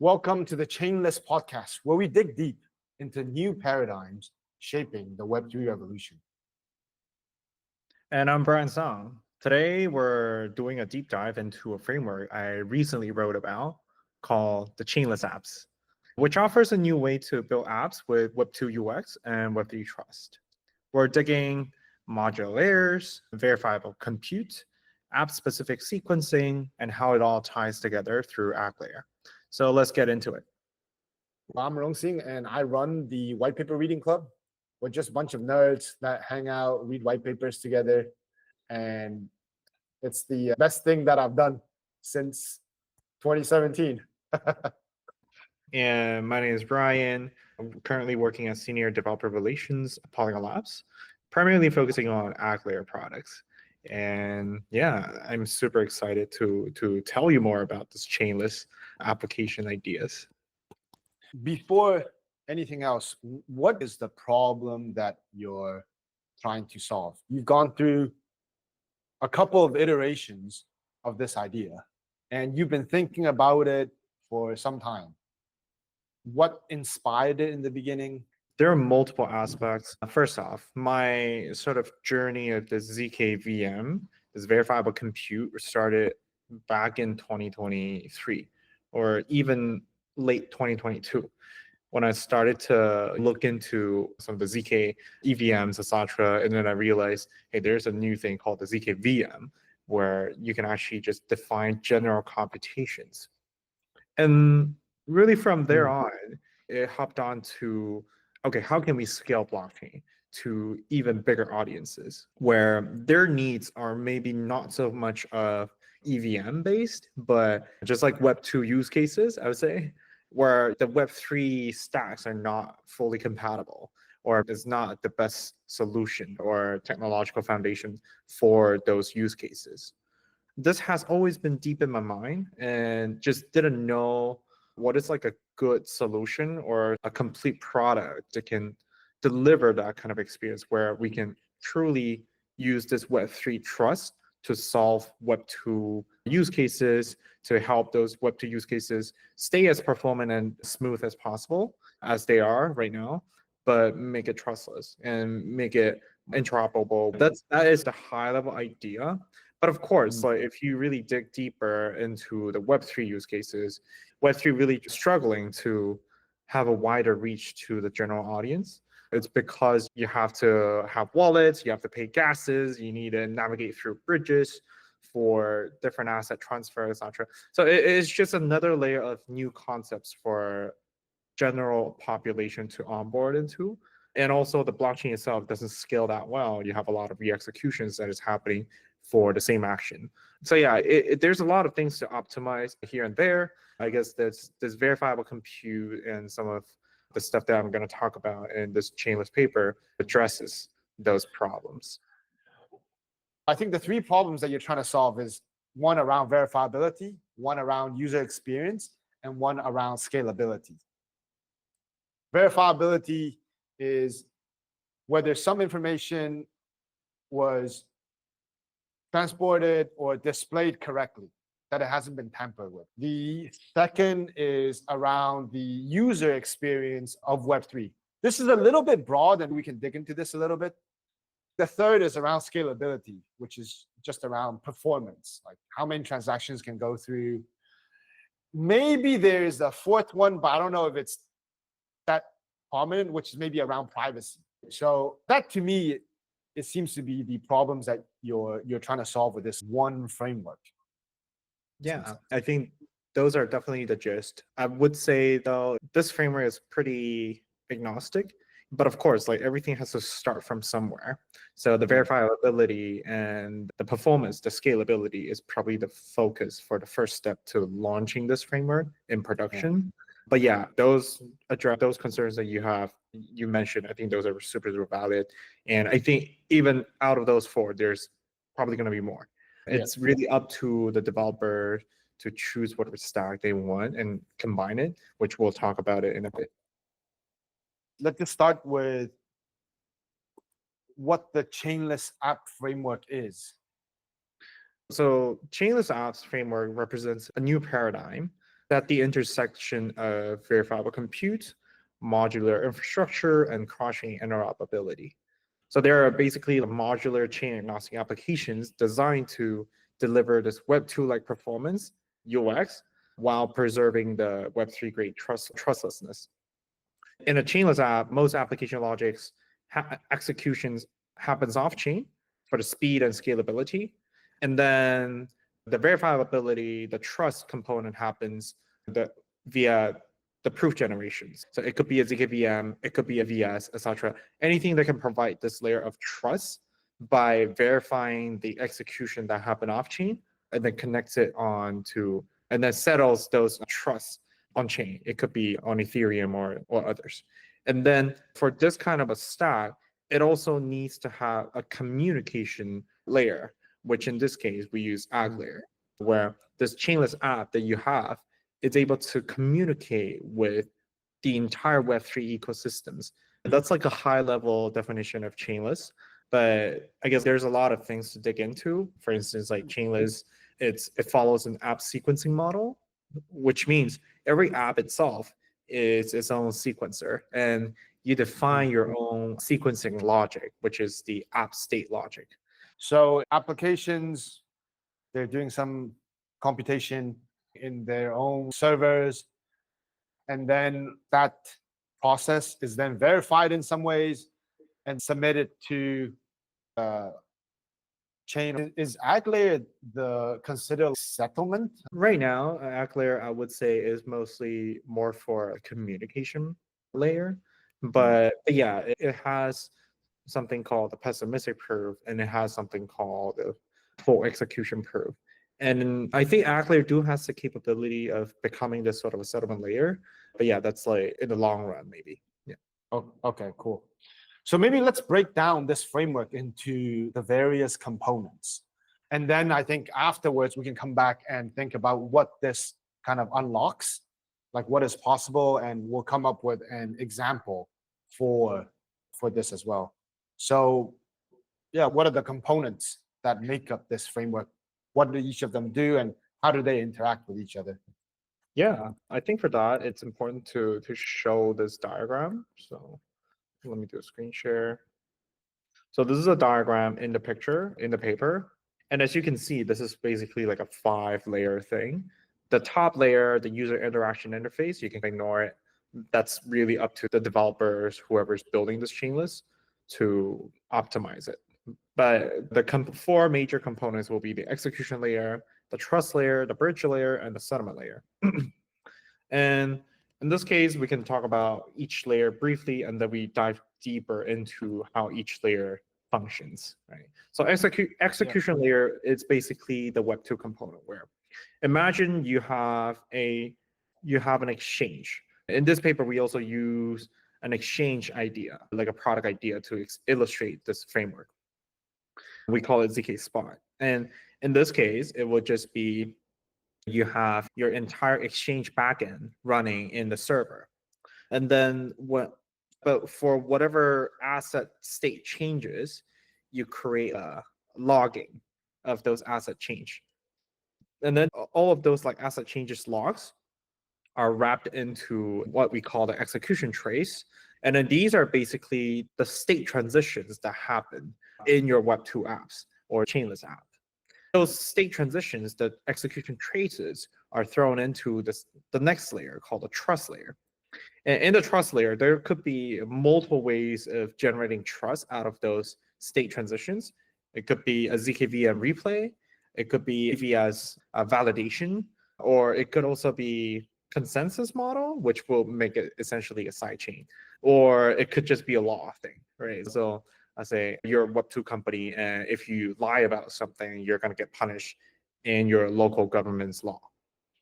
Welcome to the Chainless podcast, where we dig deep into new paradigms shaping the Web3 revolution. And I'm Brian Song. Today, we're doing a deep dive into a framework I recently wrote about called the Chainless Apps, which offers a new way to build apps with Web2 UX and Web3 trust. We're digging modular layers, verifiable compute, app-specific sequencing, and how it all ties together through Agglayer. So let's get into it. I'm Rong Singh, and I run the white paper reading club. We're just a bunch of nerds that hang out, read white papers together, and it's the best thing that I've done since 2017. And my name is Brian. I'm currently working as Senior Developer Relations at Polygon Labs, primarily focusing on Agglayer products. And yeah, I'm super excited to tell you more about this chainless application ideas. Before anything else, what is the problem that you're trying to solve? You've gone through a couple of iterations of this idea, and you've been thinking about it for some time. What inspired it in the beginning? There are multiple aspects. First off, my sort of journey of the ZKVM, this verifiable compute, started back in 2023 or even late 2022 when I started to look into some of the ZK EVMs, etc. And then I realized, hey, there's a new thing called the ZKVM where you can actually just define general computations. And really from there on, it hopped on to, okay, how can we scale blockchain to even bigger audiences where their needs are maybe not so much of EVM based, but just like Web2 use cases, I would say, where the Web3 stacks are not fully compatible or is not the best solution or technological foundation for those use cases. This has always been deep in my mind and just didn't know what is like a good solution or a complete product that can deliver that kind of experience where we can truly use this Web3 trust to solve Web2 use cases, to help those Web2 use cases stay as performant and smooth as possible as they are right now, but make it trustless and make it interoperable. That is the high level idea. But of course, like if you really dig deeper into the Web3 use cases, Web3 really struggling to have a wider reach to the general audience. It's because you have to have wallets, you have to pay gases, you need to navigate through bridges for different asset transfers, etc. So it's just another layer of new concepts for general population to onboard into. And also the blockchain itself doesn't scale that well. You have a lot of re-executions that is happening for the same action. So yeah, there's a lot of things to optimize here and there. I guess this verifiable compute and some of the stuff that I'm going to talk about in this chainless paper addresses those problems. I think the three problems that you're trying to solve is one around verifiability, one around user experience, and one around scalability. Verifiability is whether some information was transported or displayed correctly, that it hasn't been tampered with. The second is around the user experience of Web3. This is a little bit broad, and we can dig into this a little bit. The third is around scalability, which is just around performance, like how many transactions can go through. Maybe there's a fourth one, but I don't know if it's that prominent, which is maybe around privacy. So that, to me, it seems to be the problems that you're trying to solve with this one framework. Yeah, I think those are definitely the gist. I would say, though, this framework is pretty agnostic, but of course, like everything has to start from somewhere. So the verifiability and the performance, the scalability is probably the focus for the first step to launching this framework in production. But yeah, those address those concerns that you mentioned. I think those are super valid. And I think even out of those four, there's probably going to be more. It's really up to the developer to choose what stack they want and combine it, which we'll talk about it in a bit. Let's just start with what the Chainless App framework is. So Chainless Apps framework represents a new paradigm at the intersection of verifiable compute, modular infrastructure, and cross-chain interoperability. So there are basically modular chain agnostic applications designed to deliver this Web2-like performance, UX, while preserving the Web3 grade trustlessness. In a chainless app, most application logics executions happens off-chain for the speed and scalability. And then the verifiability, the trust component happens via the proof generations. So it could be a ZKVM, it could be a VS, etc. Anything that can provide this layer of trust by verifying the execution that happened off-chain and then connects it on to, and then settles those trusts on-chain. It could be on Ethereum or others. And then for this kind of a stack, it also needs to have a communication layer, which in this case, we use Agglayer, where this chainless app that you have is able to communicate with the entire Web3 ecosystems. That's like a high level definition of chainless, but I guess there's a lot of things to dig into. For instance, like chainless, it follows an app sequencing model, which means every app itself is its own sequencer, and you define your own sequencing logic, which is the app state logic. So applications, they're doing some computation in their own servers, and then that process is then verified in some ways and submitted to chain. Is Agglayer the considered settlement? Right now, Agglayer, I would say, is mostly more for a communication layer. But yeah, it has something called the pessimistic proof, and it has something called the full execution proof. And I think Agglayer do has the capability of becoming this sort of a settlement layer. But yeah, that's like in the long run, maybe. Yeah. Oh, okay, cool. So maybe let's break down this framework into the various components. And then I think afterwards we can come back and think about what this kind of unlocks, like what is possible, and we'll come up with an example for this as well. So yeah, what are the components that make up this framework? What do each of them do, and how do they interact with each other? Yeah, I think for that, it's important to show this diagram. So let me do a screen share. So this is a diagram in the picture, in the paper. And as you can see, this is basically like a 5-layer thing. The top layer, the user interaction interface, you can ignore it. That's really up to the developers, whoever's building this chainless, to optimize it. But the 4 major components will be the execution layer, the trust layer, the bridge layer, and the settlement layer. And in this case, we can talk about each layer briefly, and then we dive deeper into how each layer functions, right? So execution layer is basically the Web2 component, where imagine you have an exchange. In this paper, we also use an exchange idea, like a product idea, to illustrate this framework. We call it ZK Spot. And in this case, it would just be you have your entire exchange backend running in the server. And then but for whatever asset state changes, you create a logging of those asset change. And then all of those like asset changes logs are wrapped into what we call the execution trace. And then these are basically the state transitions that happen in your Web2 apps or Chainless app. Those state transitions, the execution traces, are thrown into the next layer called the trust layer. And in the trust layer, there could be multiple ways of generating trust out of those state transitions. It could be a ZKVM replay. It could be VS validation, or it could also be consensus model, which will make it essentially a sidechain, or it could just be a law thing, right? So I say you're a Web2 company, and if you lie about something, you're going to get punished in your local government's law.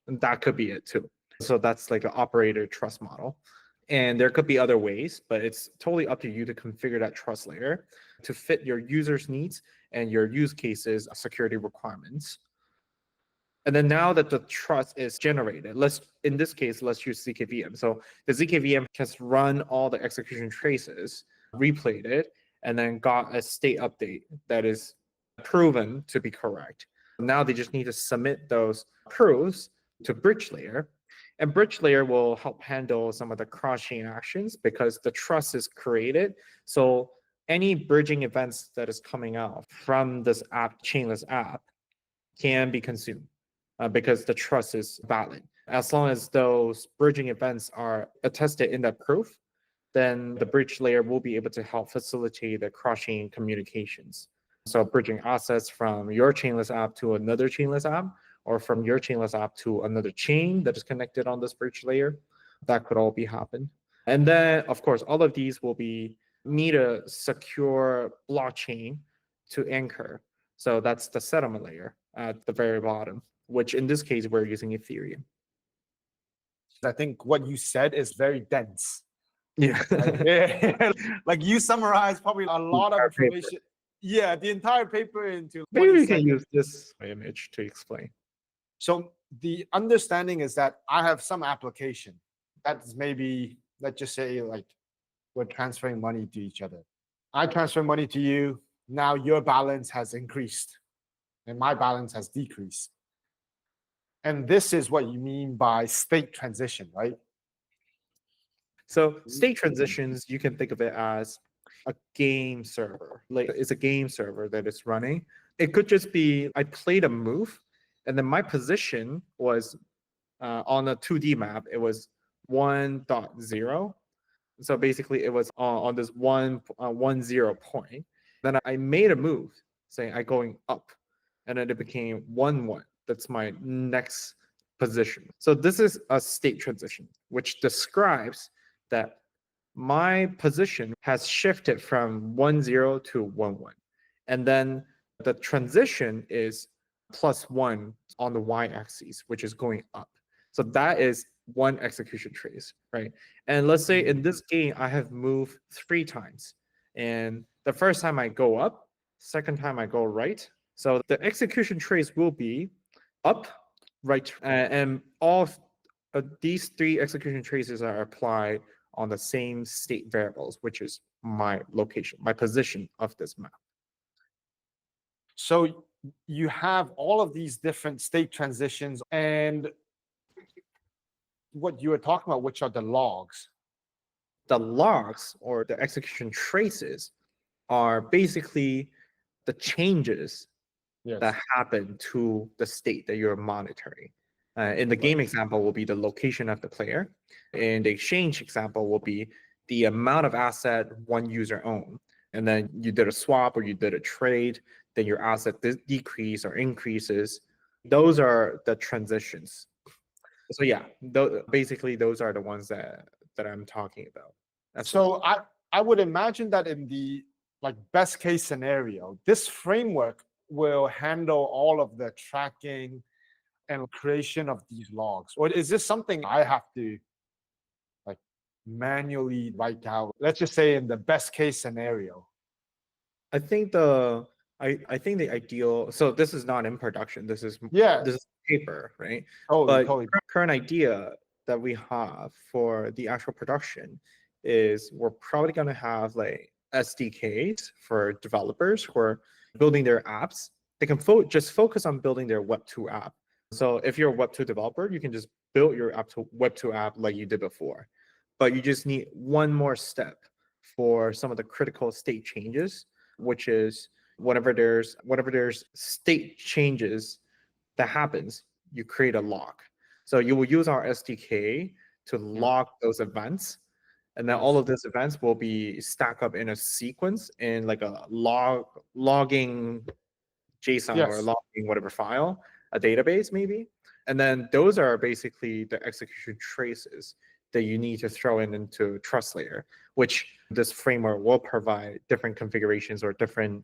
And that could be it too. So that's like an operator trust model. And there could be other ways, but it's totally up to you to configure that trust layer to fit your users' needs and your use cases security requirements. And then now that the trust is generated, in this case, let's use ZKVM. So the ZKVM has run all the execution traces, replayed it, and then got a state update that is proven to be correct. Now they just need to submit those proofs to bridge layer. And bridge layer will help handle some of the cross-chain actions because the trust is created. So any bridging events that is coming out from this app, Chainless app, can be consumed because the trust is valid. As long as those bridging events are attested in that proof, then the bridge layer will be able to help facilitate the cross-chain communications. So bridging assets from your Chainless app to another Chainless app, or from your Chainless app to another chain that is connected on this bridge layer, that could all be happen. And then, of course, all of these will need a secure blockchain to anchor. So that's the settlement layer at the very bottom, which in this case, we're using Ethereum. I think what you said is very dense. Yeah. Yeah. Like you summarized probably a lot of entire paper. information. Yeah, the entire paper into Maybe 20 we can seconds. use this image to explain. So the understanding is that I have some application that's maybe, let's just say, like we're transferring money to each other. I transfer money to you. Now your balance has increased and my balance has decreased. And this is what you mean by state transition, right? So state transitions, you can think of it as a game server. Like it's a game server that is running. It could just be I played a move, and then my position was on a 2D map. It was 1.0. So basically, it was on this 1.0 point. Then I made a move, saying I going up, and then it became 1.1. That's my next position. So this is a state transition, which describes that my position has shifted from 1.0 to 1.1. And then the transition is +1 on the y-axis, which is going up. So that is one execution trace, right? And let's say in this game, I have moved 3 times. And the first time I go up, second time I go right. So the execution trace will be up, right, and all these 3 execution traces are applied on the same state variables, which is my location, my position of this map. So you have all of these different state transitions and what you were talking about, which are the logs. The logs or the execution traces are basically the changes that happen to the state that you're monitoring. In the game example will be the location of the player. In the exchange example will be the amount of asset one user owned. And then you did a swap or you did a trade, then your asset decrease or increases. Those are the transitions. So yeah, basically those are the ones that I'm talking about. So I would imagine that in the like best case scenario, this framework will handle all of the tracking and creation of these logs. Or is this something I have to like manually write out? Let's just say in the best case scenario. I think the ideal, so this is not in production, this is paper, right? But current idea that we have for the actual production is we're probably going to have like SDKs for developers who are building their apps. They can just focus on building their Web2 app. So if you're a Web2 developer, you can just build your Web2 app like you did before. But you just need one more step for some of the critical state changes, which is whenever there's state changes that happens, you create a log. So you will use our SDK to log those events. And then all of these events will be stacked up in a sequence in like a logging JSON or logging whatever file, a database maybe. And then those are basically the execution traces that you need to throw into trust layer, which this framework will provide different configurations or different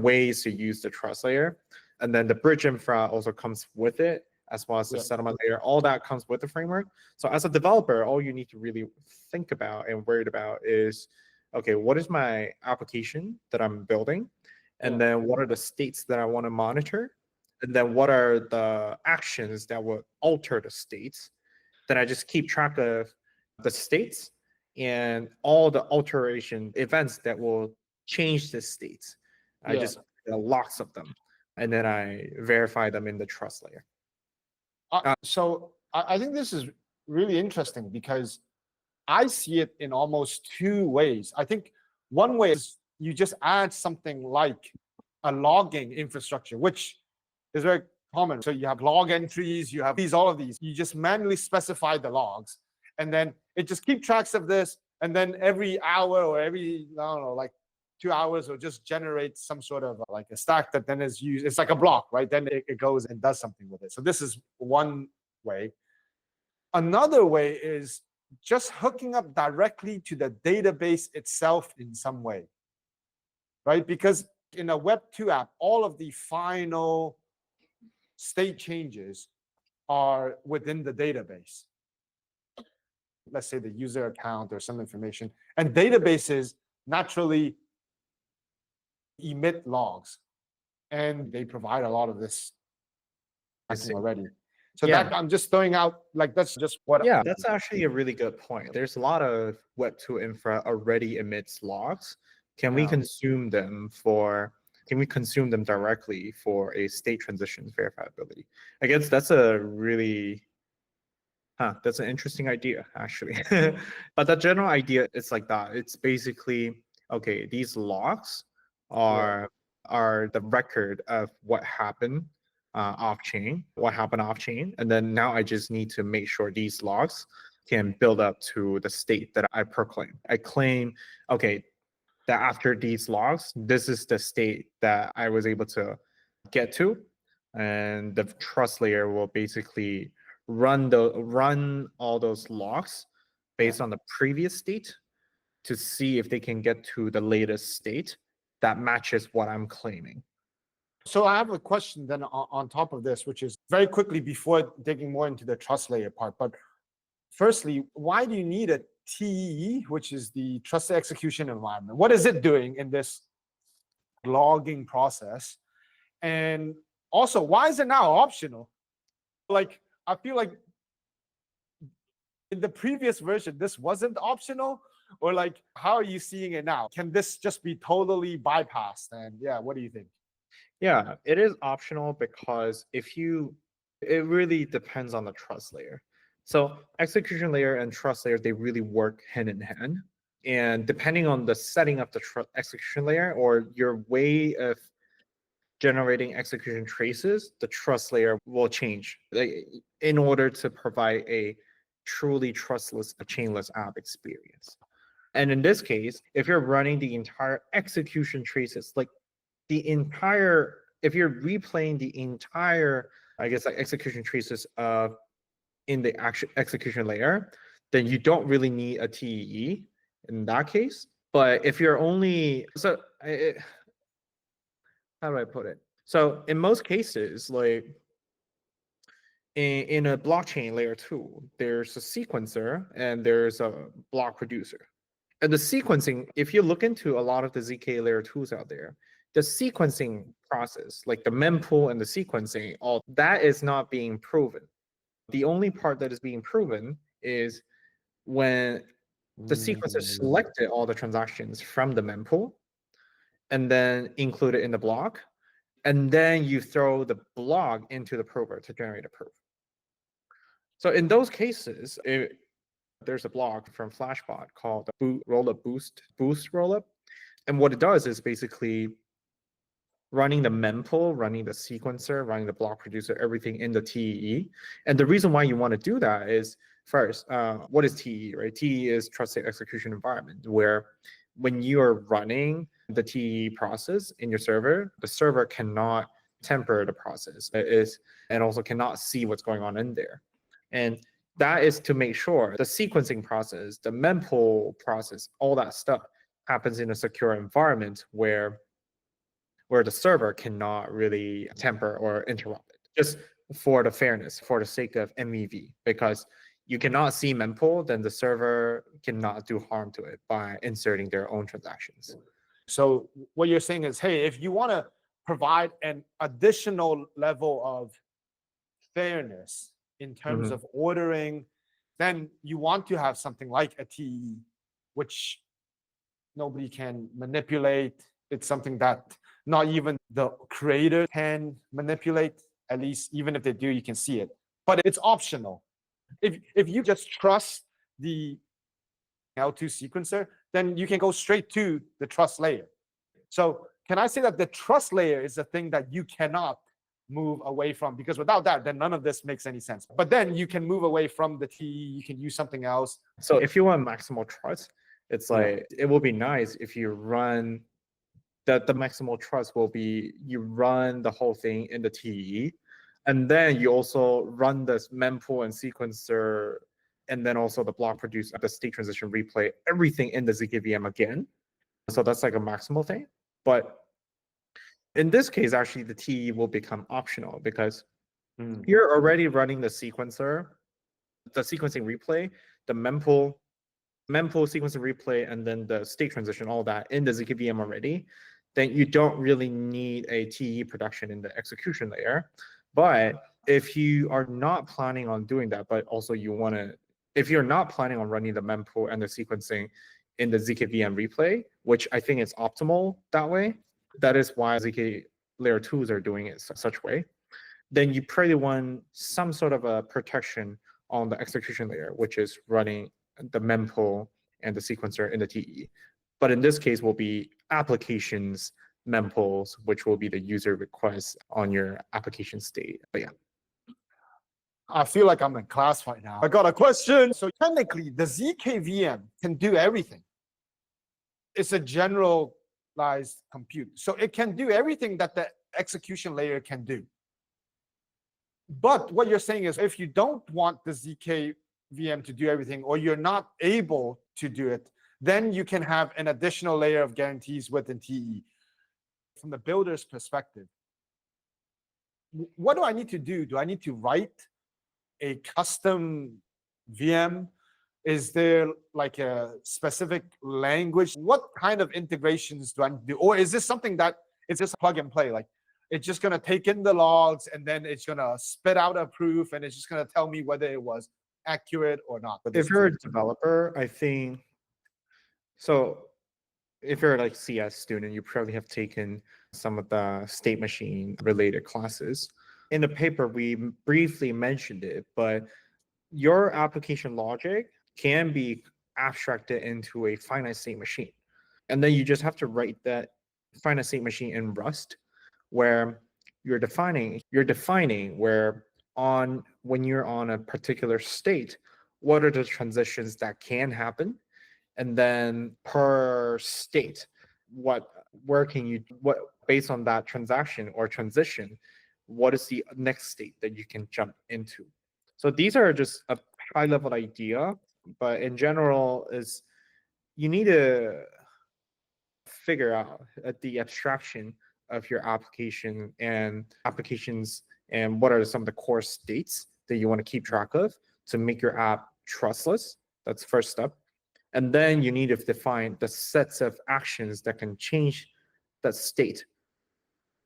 ways to use the trust layer. And then the bridge infra also comes with it, as well as the settlement layer. All that comes with the framework. So as a developer, all you need to really think about and worried about is, okay, what is my application that I'm building? And then what are the states that I want to monitor? And then what are the actions that will alter the states? Then I just keep track of the states and all the alteration events that will change the states. I just lots of them, and then I verify them in the trust layer. So I think this is really interesting because I see it in almost two ways. I think one way is you just add something like a logging infrastructure, which is very common. So you have log entries, you have all of these. You just manually specify the logs, and then it just keep tracks of this. And then every hour or every, I don't know, like 2 hours, will just generate some sort of like a stack that then is used. It's like a block, right? Then it goes and does something with it. So this is one way. Another way is just hooking up directly to the database itself in some way, right? Because in a Web2 app, all of the final state changes are within the database. Let's say the user account or some information. And databases naturally emit logs, and they provide a lot of this already. So that I'm just throwing out, like, that's just what. Yeah, that's actually a really good point. There's a lot of Web2 infra already emits logs. Can we consume them directly for a state transitions verifiability? I guess that's a really, that's an interesting idea, actually. But the general idea is like that. It's basically, okay, these logs are the record of what happened off-chain, and then now I just need to make sure these logs can build up to the state that I proclaim. I claim, okay, that after these logs, this is the state that I was able to get to, and the trust layer will basically run all those logs based on the previous state to see if they can get to the latest state that matches what I'm claiming. So I have a question then on top of this, which is very quickly before digging more into the trust layer part. But firstly, why do you need a TEE, which is the trusted execution environment? What is it doing in this logging process? And also, why is it now optional? Like, I feel like in the previous version, this wasn't optional, or like, how are you seeing it now? Can this just be totally bypassed? And yeah, what do you think? Yeah, it is optional because it really depends on the trust layer. So execution layer and trust layer, they really work hand in hand. And depending on the setting of the execution layer or your way of generating execution traces, the trust layer will change in order to provide a truly trustless, chainless app experience. And in this case, if you're running the entire execution traces, like if you're replaying the entire, I guess, like execution traces in the execution layer, then you don't really need a TEE in that case. But if you're only, how do I put it? So in most cases, like in a blockchain layer 2, there's a sequencer and there's a block producer. And the sequencing, if you look into a lot of the ZK layer 2s out there, the sequencing process, like the mempool and the sequencing, all that is not being proven. The only part that is being proven is when the sequencer selected all the transactions from the mempool and then include it in the block, and then you throw the block into the prover to generate a proof. So in those cases, there's a block from Flashbot called the rollup boost rollup. And what it does is basically running the mempool, running the sequencer, running the block producer, everything in the TEE. And the reason why you want to do that is, first, what is TEE, right? TEE is trusted execution environment, where when you are running the TEE process in your server, the server cannot temper the process and also cannot see what's going on in there. And that is to make sure the sequencing process, the mempool process, all that stuff happens in a secure environment where the server cannot really temper or interrupt it, just for the fairness, for the sake of MEV, because you cannot see mempool, then the server cannot do harm to it by inserting their own transactions. So what you're saying is, hey, if you want to provide an additional level of fairness in terms of ordering, then you want to have something like a TE, which nobody can manipulate. It's something that not even the creator can manipulate, at least even if they do, you can see it. But it's optional. If you just trust the L2 sequencer, then you can go straight to the trust layer. So can I say that the trust layer is the thing that you cannot move away from? Because without that, then none of this makes any sense. But then you can move away from the TE, you can use something else. So if you want maximal trust, it's like it will be nice if you run the maximal trust will be you run the whole thing in the TE, and then you also run this mempool and sequencer, and then also the block produce the state transition replay, everything in the ZKVM again. So that's like a maximal thing. But in this case, actually, the TE will become optional because you're already running the sequencer, the sequencing replay, the mempool sequencing replay, and then the state transition, all that in the ZKVM already. Then you don't really need a TE production in the execution layer. But if you are not planning on doing that, but also you want to, if you're not planning on running the mempool and the sequencing in the ZKVM replay, which I think is optimal that way, that is why ZK layer 2s are doing it such way, then you probably want some sort of a protection on the execution layer, which is running the mempool and the sequencer in the TE. But in this case will be applications mempools, which will be the user requests on your application state. But yeah. I feel like I'm in class right now. I got a question. So technically, the ZKVM can do everything. It's a generalized compute. So it can do everything that the execution layer can do. But what you're saying is if you don't want the ZKVM to do everything, or you're not able to do it, then you can have an additional layer of guarantees within TE. From the builder's perspective, what do I need to do? Do I need to write a custom VM? Is there like a specific language? What kind of integrations do I need to do? Or is this something that it's just plug and play? Like it's just going to take in the logs and then it's going to spit out a proof and it's just going to tell me whether it was accurate or not. If you're a developer, I think, so if you're like CS student, you probably have taken some of the state machine related classes. In the paper, we briefly mentioned it, but your application logic can be abstracted into a finite state machine. And then you just have to write that finite state machine in Rust, where you're defining where when you're on a particular state, what are the transitions that can happen? And then per state, based on that transaction or transition, what is the next state that you can jump into? So these are just a high level idea, but in general is you need to figure out the abstraction of your application and applications and what are some of the core states that you want to keep track of to make your app trustless. That's the first step. And then you need to define the sets of actions that can change the state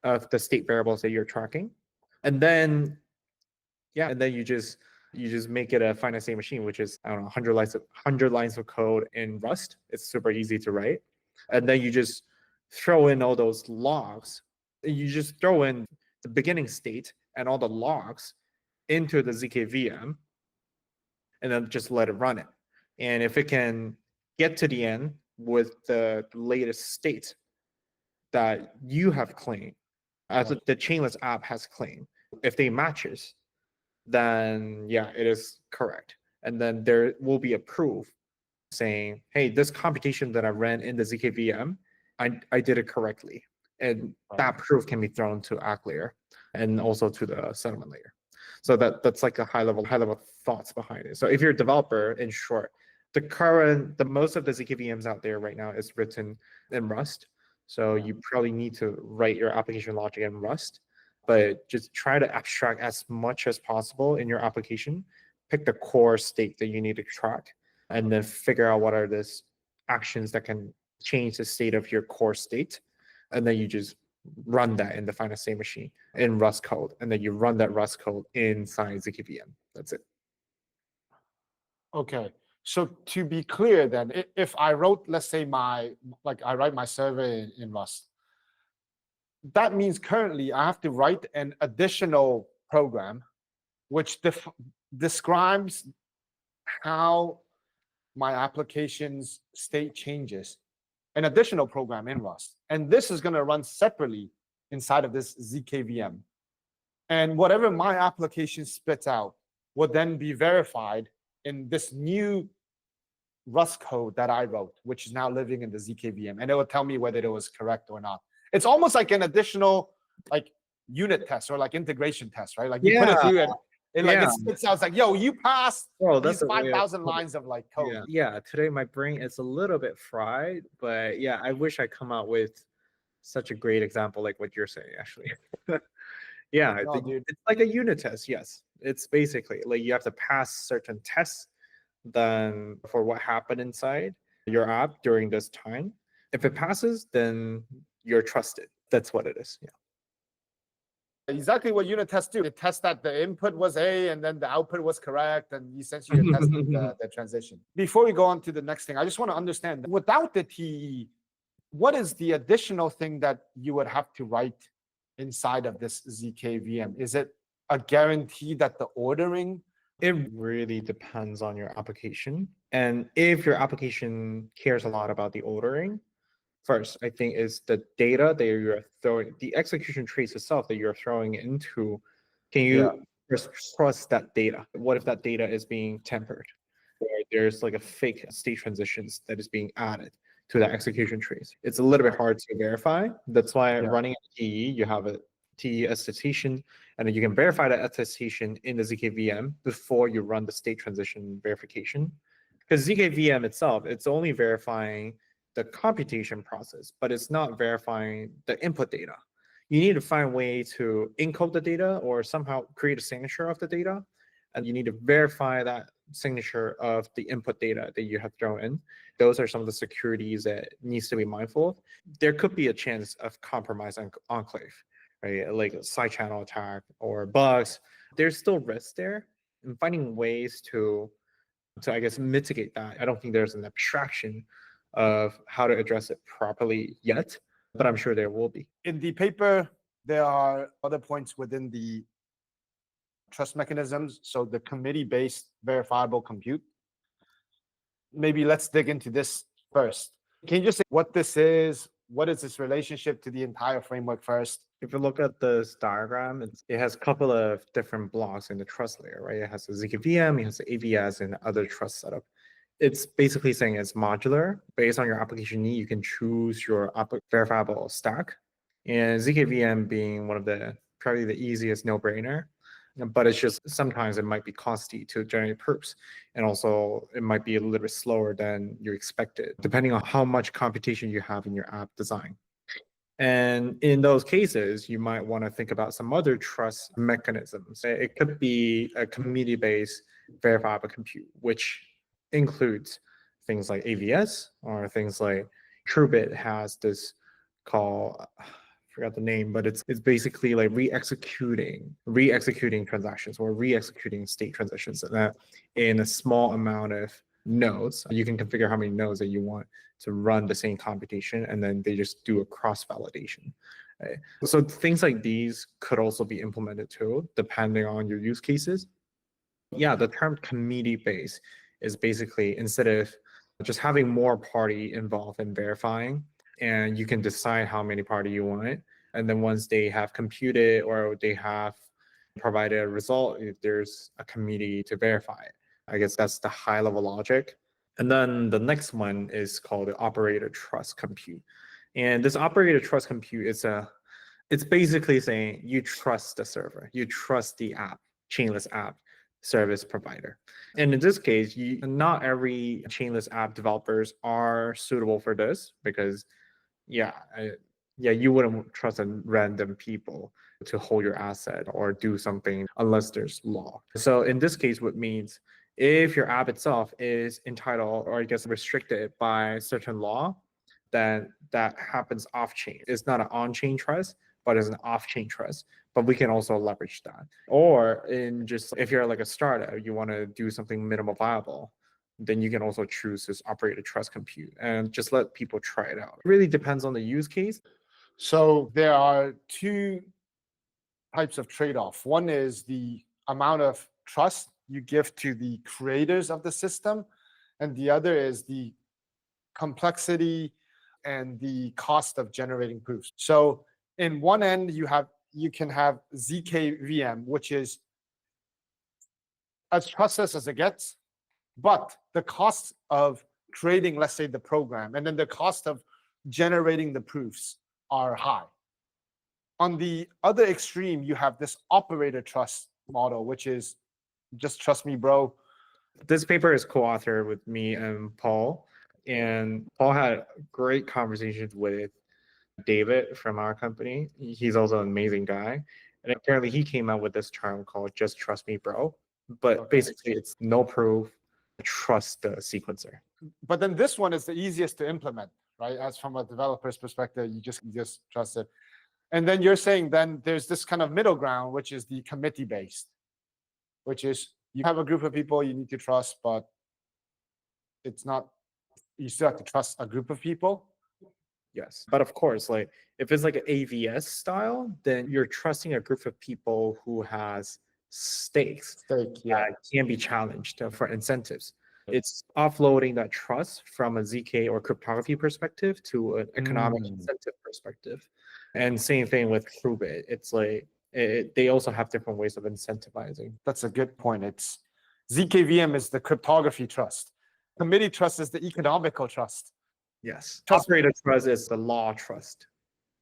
of the state variables that you're tracking. And then, you just make it a finite state machine, which is, I don't know, 100 lines of code in Rust. It's super easy to write. And then you just throw in all those logs. You just throw in the beginning state and all the logs into the ZKVM, and then just let it run it. And if it can get to the end with the latest state that you have claimed, as the Chainless app has claimed, if they matches, then yeah, it is correct. And then there will be a proof saying, hey, this computation that I ran in the ZKVM, I did it correctly. And that proof can be thrown to Agglayer and also to the settlement layer. So that's like a high level thoughts behind it. So if you're a developer, in short, the most of the ZKVMs out there right now is written in Rust. So you probably need to write your application logic in Rust, but just try to abstract as much as possible in your application. Pick the core state that you need to track, and then figure out what are these actions that can change the state of your core state. And then you just run that in the finite state machine in Rust code, and then you run that Rust code inside ZKVM. That's it. Okay. So to be clear then, if I wrote, let's say I write my server in Rust, that means currently I have to write an additional program which describes how my application's state changes, an additional program in Rust. And this is going to run separately inside of this ZKVM. And whatever my application spits out will then be verified in this new Rust code that I wrote, which is now living in the ZKVM. And it will tell me whether it was correct or not. It's almost like an additional like unit test or like integration test, right? Like you put it through and it spits out. It's like, yo, you passed these 5,000 lines of like code. Yeah, today my brain is a little bit fried, but yeah, I wish I come out with such a great example like what you're saying, actually. Yeah, I think it's like a unit test. Yes, it's basically like you have to pass certain tests then for what happened inside your app during this time. If it passes, then you're trusted. That's what it is. Yeah. Exactly what unit tests do. It tests that the input was A and then the output was correct, and essentially you're testing the transition. Before we go on to the next thing, I just want to understand, without the TE, what is the additional thing that you would have to write inside of this ZKVM? Is it a guarantee that the ordering? It really depends on your application. And if your application cares a lot about the ordering, first, I think is the data that you're throwing, the execution trace itself that you're throwing into, can you trust that data? What if that data is being tempered? Or there's like a fake state transitions that is being added to that execution trace. It's a little bit hard to verify. That's why running a TE, you have a TE attestation, and then you can verify that attestation in the ZKVM before you run the state transition verification. Because ZKVM itself, it's only verifying the computation process, but it's not verifying the input data. You need to find a way to encode the data or somehow create a signature of the data. And you need to verify that signature of the input data that you have thrown in. Those are some of the securities that needs to be mindful of. There could be a chance of compromise on enclave, right? Like a side channel attack or bugs. There's still risk there, and finding ways to I guess mitigate that. I don't think there's an abstraction of how to address it properly yet, but I'm sure there will be. In the paper, there are other points within the trust mechanisms. So the committee-based verifiable compute. Maybe let's dig into this first. Can you just say what this is? What is its relationship to the entire framework first? If you look at this diagram, it has a couple of different blocks in the trust layer, right? It has the ZKVM, it has the AVS, and other trust setup. It's basically saying it's modular. Based on your application need, you can choose your verifiable stack. And ZKVM being one of the probably the easiest no-brainer, but it's just sometimes it might be costly to generate perps. And also it might be a little bit slower than you expected, depending on how much computation you have in your app design. And in those cases, you might want to think about some other trust mechanisms. It could be a community-based verifiable compute, which includes things like AVS or things like TrueBit has this called, I forgot the name, but it's basically like re-executing transactions or re-executing state transitions in a small amount of nodes. You can configure how many nodes that you want to run the same computation, and then they just do a cross validation. Right? So things like these could also be implemented too, depending on your use cases. Yeah, the term committee-based is basically instead of just having more party involved in verifying, and you can decide how many party you want. And then once they have computed or they have provided a result, there's a committee to verify it. I guess that's the high level logic. And then the next one is called the operator trust compute. And this operator trust compute it's basically saying you trust the server, you trust the app, Chainless App service provider. And in this case, not every Chainless App developers are suitable for this because you wouldn't trust a random people to hold your asset or do something unless there's law. So in this case, what means if your app itself is entitled or I guess restricted by certain law, then that happens off-chain. It's not an on-chain trust, but it's an off-chain trust. But we can also leverage that. Or in just if you're like a startup, you want to do something minimal viable, then you can also choose this operator trust compute and just let people try it out. It really depends on the use case. So there are two types of trade-off. One is the amount of trust you give to the creators of the system, and the other is the complexity and the cost of generating proofs. So in one end, you can have ZKVM, which is as trustless as it gets, but the cost of creating, let's say, the program, and then the cost of generating the proofs are high. On the other extreme, you have this operator trust model, which is just trust me, bro. This paper is co-authored with me and Paul, and Paul had great conversations with David from our company. He's also an amazing guy. And apparently he came out with this term called just trust me, bro. But basically it's no proof, trust the sequencer. But then this one is the easiest to implement, right? As from a developer's perspective, you just trust it. And then you're saying then there's this kind of middle ground, which is the committee based, which is you have a group of people you need to trust, but it's not, you still have to trust a group of people. Yes. But of course, like if it's like an AVS style, then you're trusting a group of people who has stakes that can be challenged for incentives. It's offloading that trust from a ZK or cryptography perspective to an economic incentive perspective. And same thing with Qubit. It's like they also have different ways of incentivizing. That's a good point. It's ZKVM is the cryptography trust. Committee trust is the economical trust. Yes. Operator trust is the law trust.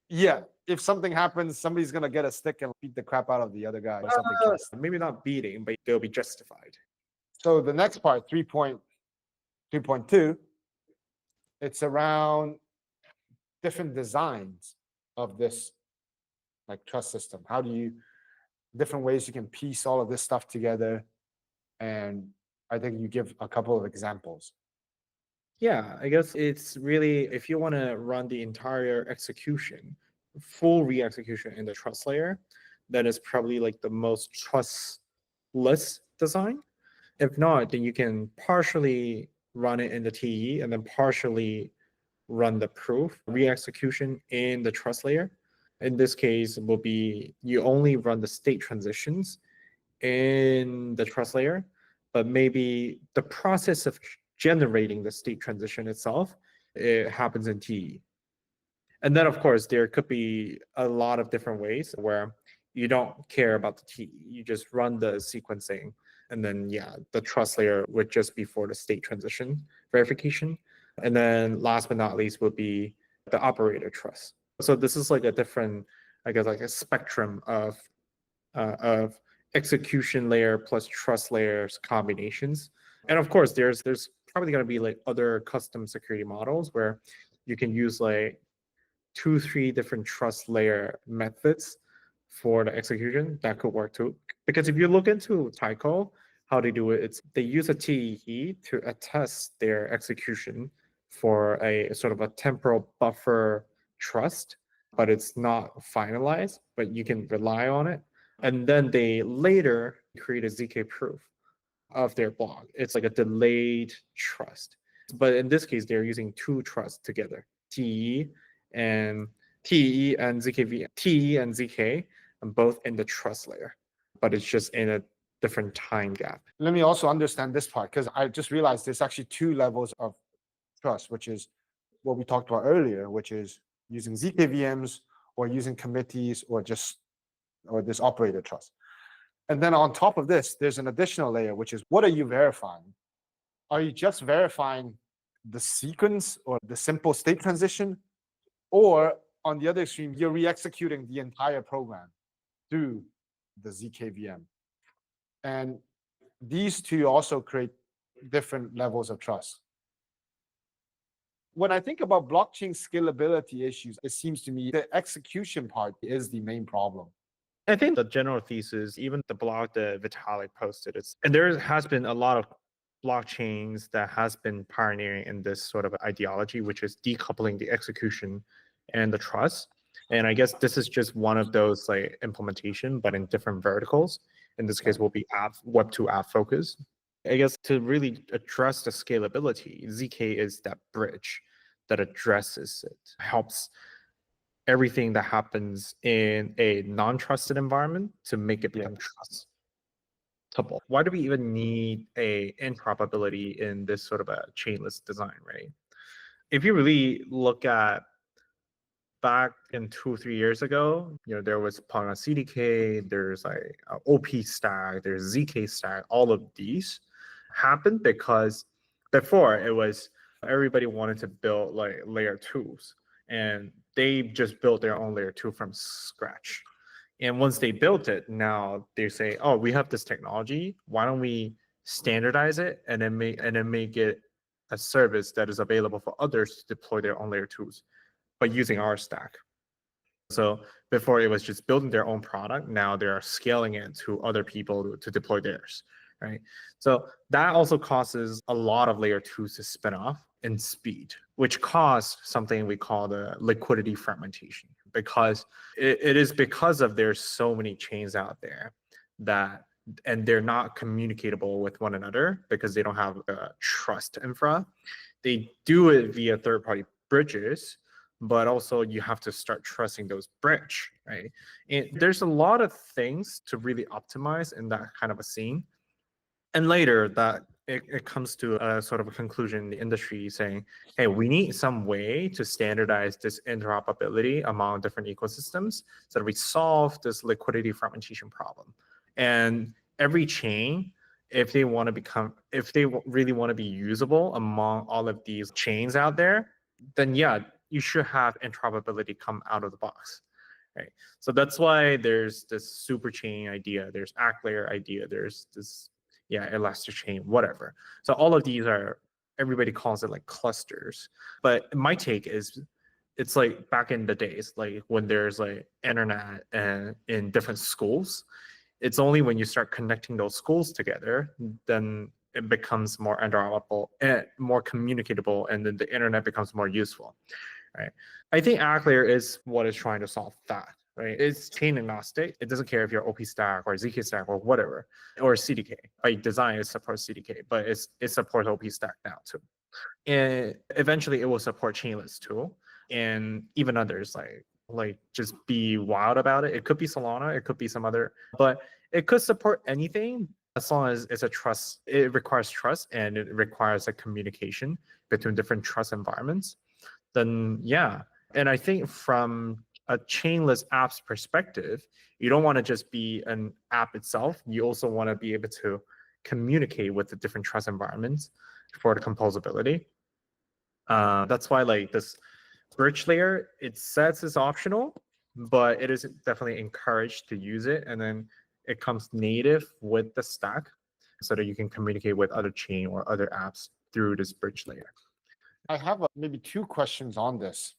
Yeah. If something happens, somebody's going to get a stick and beat the crap out of the other guy or something. Maybe not beating, but they'll be justified. So the next part, 3.2, it's around different designs of this like trust system. How do you, different ways you can piece all of this stuff together. And I think you give a couple of examples. Yeah, I guess it's really, if you want to run the entire execution, full re-execution in the trust layer, that is probably like the most trustless design. If not, then you can partially run it in the TE and then partially run the proof re-execution in the trust layer. In this case, it will be you only run the state transitions in the trust layer, but maybe the process of generating the state transition itself, it happens in TE. And then, of course, there could be a lot of different ways where you don't care about the TE. You just run the sequencing. And then, yeah, the trust layer would just be for the state transition verification. And then last but not least would be the operator trust. So this is like a different, I guess, like a spectrum of execution layer plus trust layers combinations. And of course, there's probably going to be like other custom security models where you can use like 2-3 different trust layer methods for the execution. That could work too. Because if you look into Tyco, how they do it, it's they use a TEE to attest their execution for a sort of a temporal buffer trust, but it's not finalized, but you can rely on it. And then they later create a ZK proof of their block. It's like a delayed trust. But in this case, they're using 2 trusts together, TE and ZKV, TE and ZK, and both in the trust layer, but it's just in a different time gap. Let me also understand this part, because I just realized there's actually 2 levels of trust, which is what we talked about earlier, which is using ZKVMs or using committees or this operator trust. And then on top of this, there's an additional layer, which is what are you verifying? Are you just verifying the sequence or the simple state transition? Or on the other extreme, you're re-executing the entire program through the ZKVM. And these 2 also create different levels of trust. When I think about blockchain scalability issues, it seems to me the execution part is the main problem. I think the general thesis, even the blog that Vitalik posted, and there has been a lot of blockchains that has been pioneering in this sort of ideology, which is decoupling the execution and the trust. And I guess this is just one of those like implementation, but in different verticals. In this case, will be Web2 app focus. I guess to really address the scalability, ZK is that bridge that addresses it, helps everything that happens in a non-trusted environment to make it become trust. tuple. Why do we even need a interoperability in this sort of a chainless design, right? If you really look at back in 2-3 years ago, there was Polygon CDK, there's like OP stack, there's ZK stack, all of these happened because before it was everybody wanted to build like layer twos, and they just built their own layer two from scratch. And once they built it, now they say, oh, we have this technology, why don't we standardize it and then make it a service that is available for others to deploy their own layer twos, but using our stack. So before it was just building their own product, now they are scaling it to other people to deploy theirs, right? So that also causes a lot of layer twos to spin off in speed, which caused something we call the liquidity fragmentation, because it is because of there's so many chains out there and they're not communicatable with one another because they don't have a trust infra. They do it via third-party bridges, but also you have to start trusting those bridge, right? And there's a lot of things to really optimize in that kind of a scene. And later that it comes to a sort of a conclusion in the industry saying, hey, we need some way to standardize this interoperability among different ecosystems so that we solve this liquidity fragmentation problem. And every chain, if they really want to be usable among all of these chains out there, then yeah, you should have interoperability come out of the box, right? So that's why there's this super chain idea, there's Agglayer idea, there's this, elastic chain, whatever. So all of these everybody calls it like clusters. But my take is, it's like back in the days, like when there's like internet and in different schools, it's only when you start connecting those schools together, then it becomes more interoperable and more communicatable, and then the internet becomes more useful, right? I think Agglayer is what is trying to solve that, right? It's chain agnostic. It doesn't care if you're OP stack or ZK stack or whatever, or CDK. By design, it supports CDK, but it supports OP stack now too. And eventually it will support chainless too, and even others like just be wild about it. It could be Solana, it could be some other, but it could support anything as long as it's a trust. It requires trust and it requires a communication between different trust environments. Then yeah. And I think from a chainless app's perspective, you don't want to just be an app itself. You also want to be able to communicate with the different trust environments for the composability. That's why like this bridge layer, it says it's optional, but it is definitely encouraged to use it. And then it comes native with the stack so that you can communicate with other chain or other apps through this bridge layer. I have maybe 2 questions on this.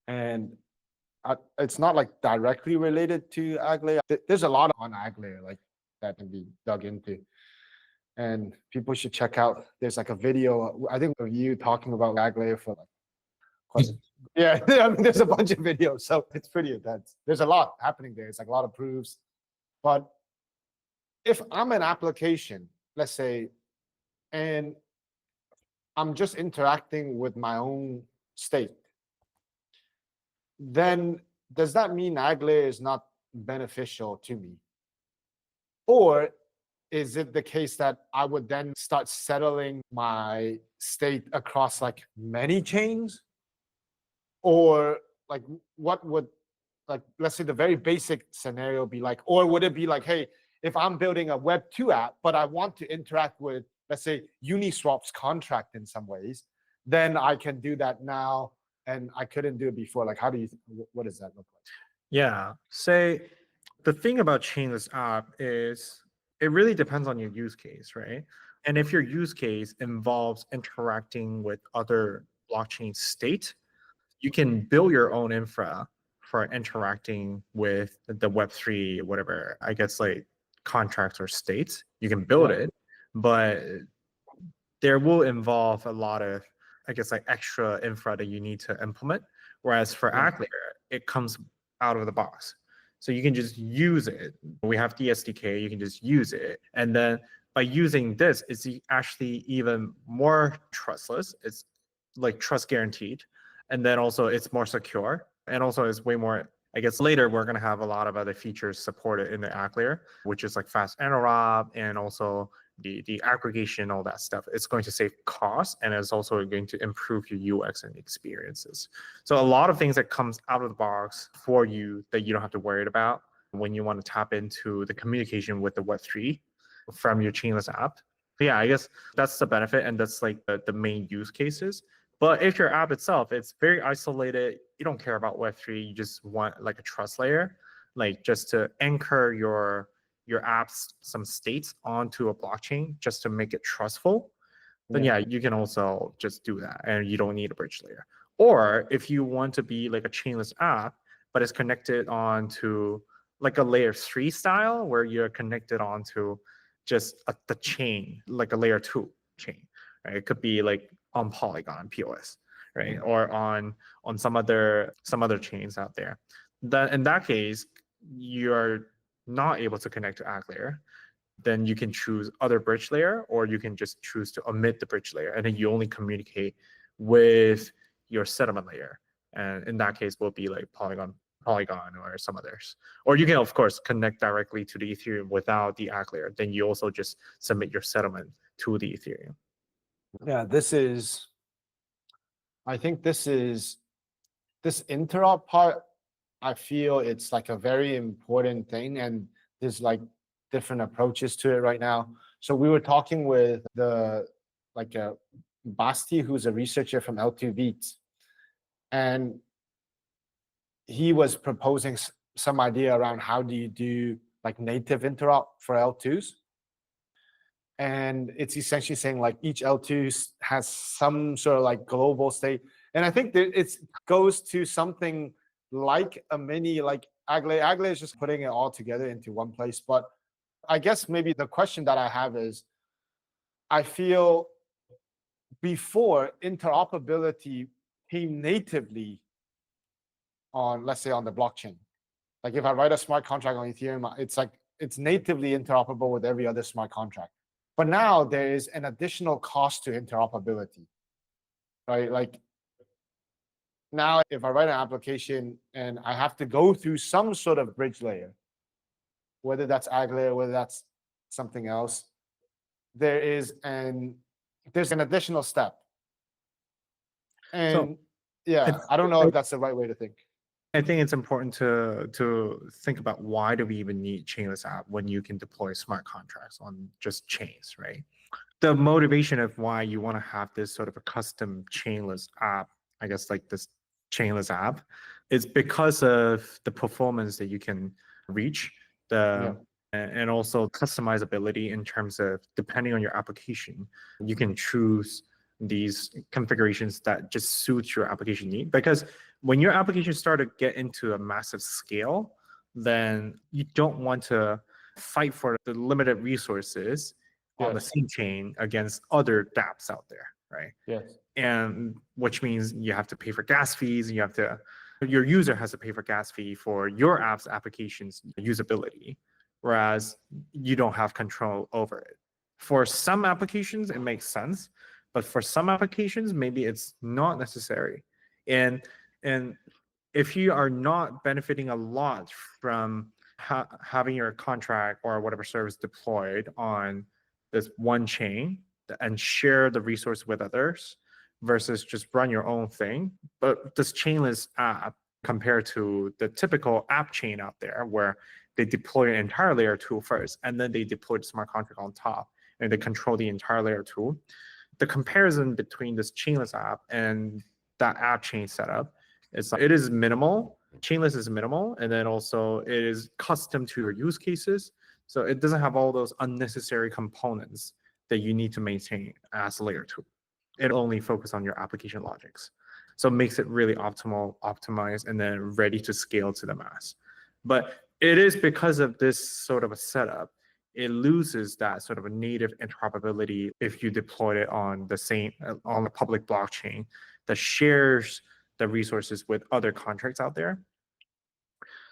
And it's not like directly related to Agglayer. There's a lot on Agglayer like that can be dug into. And people should check out. There's like a video, I think, of you talking about Agglayer for like yeah, I mean, there's a bunch of videos, so it's pretty intense. There's a lot happening there. It's like a lot of proofs. But if I'm an application, let's say, and I'm just interacting with my own state, then does that mean Agglayer is not beneficial to me? Or is it the case that I would then start settling my state across like many chains? Or like what would, like, let's say the very basic scenario be like, or would it be like, hey, if I'm building a Web2 app, but I want to interact with, let's say, Uniswap's contract in some ways, then I can do that now and I couldn't do it before. Like, how do you, what does that look like? Yeah, say the thing about Chainless App is it really depends on your use case, right? And if your use case involves interacting with other blockchain state, you can build your own infra for interacting with the Web3, whatever, I guess like contracts or states. You can build it, but there will involve a lot of, I guess, like extra infra that you need to implement. Whereas for Agglayer, it comes out of the box. So you can just use it. We have the SDK, you can just use it. And then by using this, it's actually even more trustless. It's like trust guaranteed. And then also it's more secure. And also it's way more I guess later we're going to have a lot of other features supported in the Agglayer, which is like fast interop and also the aggregation, all that stuff. It's going to save costs and it's also going to improve your UX and experiences. So a lot of things that comes out of the box for you that you don't have to worry about when you want to tap into the communication with the Web3 from your Chainless app. But yeah, I guess that's the benefit and that's like the main use cases. But if your app itself, it's very isolated, you don't care about Web3, you just want like a trust layer, like just to anchor your app's some states onto a blockchain just to make it trustful, then yeah, you can also just do that and you don't need a bridge layer. Or if you want to be like a chainless app, but it's connected onto like a layer 3 style where you're connected onto just the chain, like a layer 2 chain, right? It could be like on Polygon POS, right? Or on some other chains out there. That in that case, you're not able to connect to Agglayer, then you can choose other bridge layer, or you can just choose to omit the bridge layer, and then you only communicate with your settlement layer. And in that case, will be like Polygon or some others. Or you can of course connect directly to the Ethereum without the Agglayer. Then you also just submit your settlement to the Ethereum. Yeah, I think this interop part, I feel it's like a very important thing, and there's like different approaches to it right now. So we were talking with Basti, who's a researcher from L2 Beats, and he was proposing some idea around how do you do like native interop for L2s. And it's essentially saying like each L2 has some sort of like global state. And I think that it goes to something like a mini, like Agglayer. Agglayer is just putting it all together into one place. But I guess maybe the question that I have is, I feel before interoperability came natively on, let's say on the blockchain. Like if I write a smart contract on Ethereum, it's natively interoperable with every other smart contract. But now there is an additional cost to interoperability, right? Like now if I write an application and I have to go through some sort of bridge layer, whether that's Agglayer, whether that's something else, there's an additional step. And yeah, I don't know if that's the right way to think. I think it's important to think about why do we even need Chainless app when you can deploy smart contracts on just chains, right? The motivation of why you want to have this sort of a custom Chainless app, I guess like this Chainless app, is because of the performance that you can reach, and also customizability in terms of depending on your application, you can choose these configurations that just suit your application need. Because when your application start to get into a massive scale, then you don't want to fight for the limited resources on the same chain against other dApps out there, right? Yes. And which means you have to pay for gas fees, and your user has to pay for gas fee for your app's application's usability, whereas you don't have control over it. For some applications, it makes sense, but for some applications, maybe it's not necessary. And if you are not benefiting a lot from having your contract or whatever service deployed on this one chain and share the resource with others versus just run your own thing, but this Chainless app compared to the typical app chain out there where they deploy an entire layer 2 first and then they deploy the smart contract on top and they control the entire layer 2. The comparison between this Chainless app and that app chain setup it is minimal. Chainless is minimal, and then also it is custom to your use cases. So it doesn't have all those unnecessary components that you need to maintain as layer 2. It only focuses on your application logics. So it makes it really optimized, and then ready to scale to the mass. But it is because of this sort of a setup, it loses that sort of a native interoperability if you deploy it on the public blockchain that shares the resources with other contracts out there.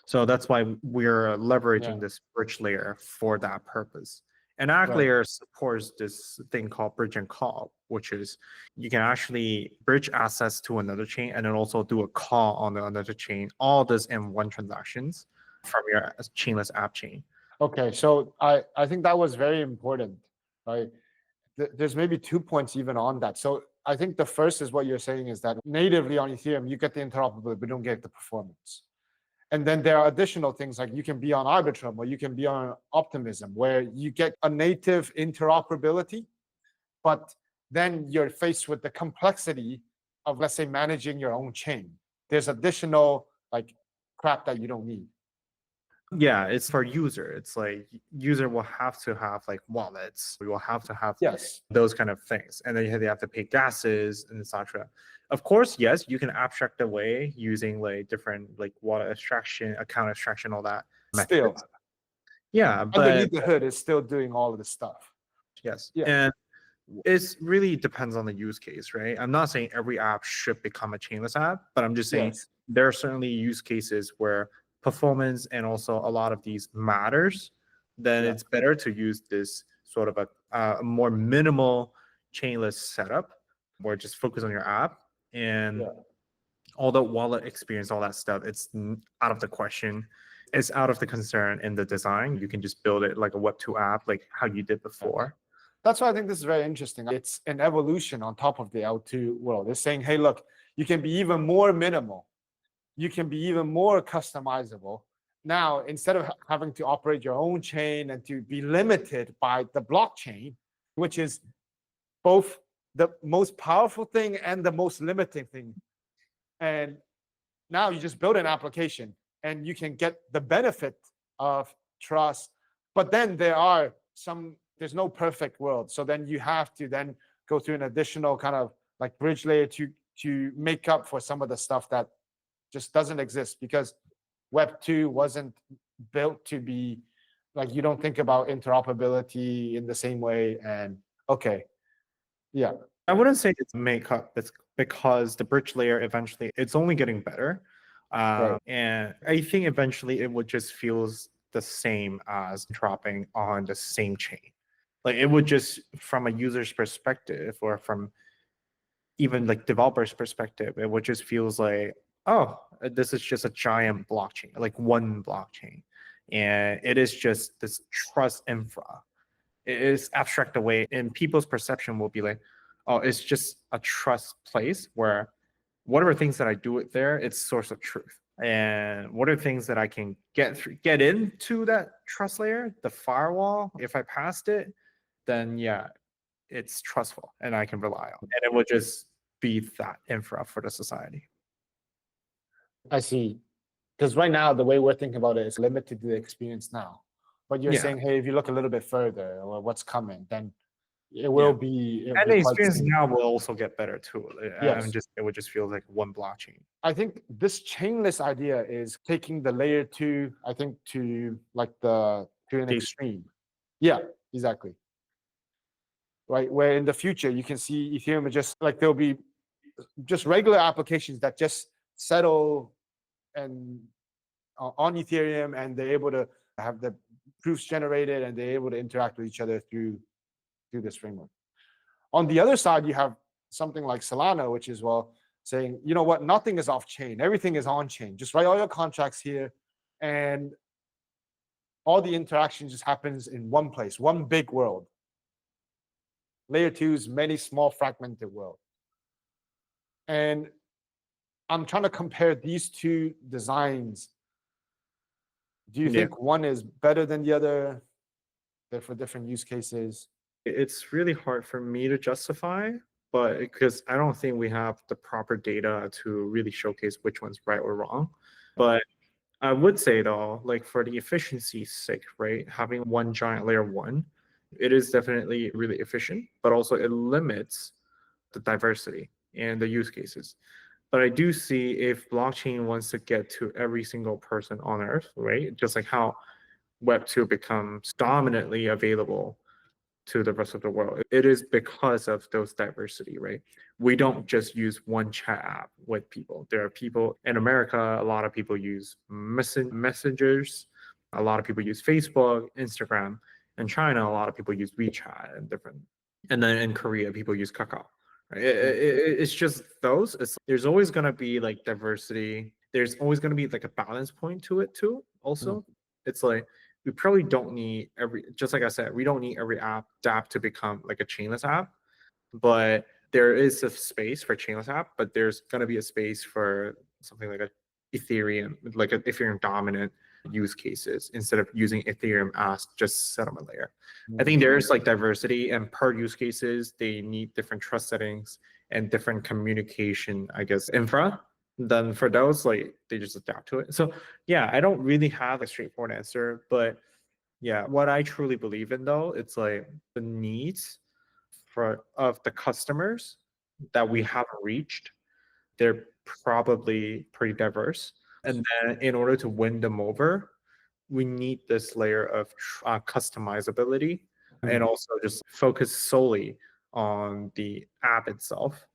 So that's why we're leveraging this bridge layer for that purpose. And Agglayer supports this thing called bridge and call, which is you can actually bridge access to another chain and then also do a call on the another chain, all this in one transactions from your chainless app chain. Okay, so I think that was very important, right? There's maybe 2 points even on that. So I think the first is what you're saying is that natively on Ethereum, you get the interoperability, but don't get the performance. And then there are additional things like you can be on Arbitrum or you can be on Optimism, where you get a native interoperability, but then you're faced with the complexity of, let's say, managing your own chain. There's additional like crap that you don't need. Yeah, it's for user. It's like user will have to have like wallets. We will have to have those kind of things, and then they have to pay gases and etc. Of course, yes, you can abstract away using like different like wallet abstraction, account abstraction, all that. Still, yeah, but underneath the hood, it's still doing all of the stuff. Yes, Yeah. and it really depends on the use case, right? I'm not saying every app should become a chainless app, but I'm just saying there are certainly use cases where performance and also a lot of these matters. Then it's better to use this sort of a more minimal chainless setup where just focus on your app and all the wallet experience, all that stuff. It's out of the question. It's out of the concern in the design. You can just build it like a Web2 app, like how you did before. That's why I think this is very interesting. It's an evolution on top of the L2 world. It's saying, hey, look, you can be even more minimal. You can be even more customizable. Now, instead of having to operate your own chain and to be limited by the blockchain, which is both the most powerful thing and the most limiting thing. And now you just build an application and you can get the benefit of trust. But then there's no perfect world. So then you have to then go through an additional kind of like bridge layer to make up for some of the stuff that just doesn't exist, because Web2 wasn't built to be like, you don't think about interoperability in the same way. And I wouldn't say it's makeup. It's because the bridge layer eventually it's only getting better. And I think eventually it would just feels the same as dropping on the same chain. Like it would just, from a user's perspective or from even like developers' perspective, it would just feels like, oh, this is just a giant blockchain, like one blockchain. And it is just this trust infra. It is abstract away, and people's perception will be like, oh, it's just a trust place where whatever things that I do it there, it's source of truth. And what are things that I can get into that trust layer, the firewall? If I passed it, then yeah, it's trustful and I can rely on. And it will just be that infra for the society. I see. Because right now, the way we're thinking about it is limited to the experience now. But you're saying, hey, if you look a little bit further or what's coming, then it will be. And the experience now will also get better too. It would just feel like one blockchain. I think this chainless idea is taking the layer 2, I think, to an extreme. Yeah, exactly. Right, where in the future you can see Ethereum just like there'll be just regular applications that just settle and on Ethereum, and they're able to have the proofs generated and they're able to interact with each other through this framework. On the other side, you have something like Solana, which is saying, you know what, nothing is off chain, everything is on chain. Just write all your contracts here, and all the interaction just happens in one place, one big world. Layer 2's many small fragmented world. And I'm trying to compare these two designs. Do you think one is better than the other? They're for different use cases. It's really hard for me to justify, but because I don't think we have the proper data to really showcase which one's right or wrong. But I would say though, like for the efficiency's sake, right, having one giant layer 1, it is definitely really efficient, but also it limits the diversity and the use cases. But I do see if blockchain wants to get to every single person on earth, right, just like how Web2 becomes dominantly available to the rest of the world, it is because of those diversity, right? We don't just use one chat app with people. There are people in America, a lot of people use messengers, a lot of people use Facebook, Instagram, In China, a lot of people use WeChat and different, and then in Korea, people use Kakao. Right? It's just those. There's always going to be like diversity. There's always going to be like a balance point to it too. Also, it's like we probably don't need just like I said, we don't need every app to become like a chainless app, but there is a space for chainless app, but there's going to be a space for something like a Ethereum, like an Ethereum dominant use cases instead of using Ethereum as just settlement layer. I think there's like diversity, and per use cases, they need different trust settings and different communication, I guess, infra. Then for those, like they just adapt to it. So yeah, I don't really have a straightforward answer, but yeah, what I truly believe in though, it's like the needs of the customers that we haven't reached, they're probably pretty diverse. And then in order to win them over, we need this layer of customizability and also just focus solely on the app itself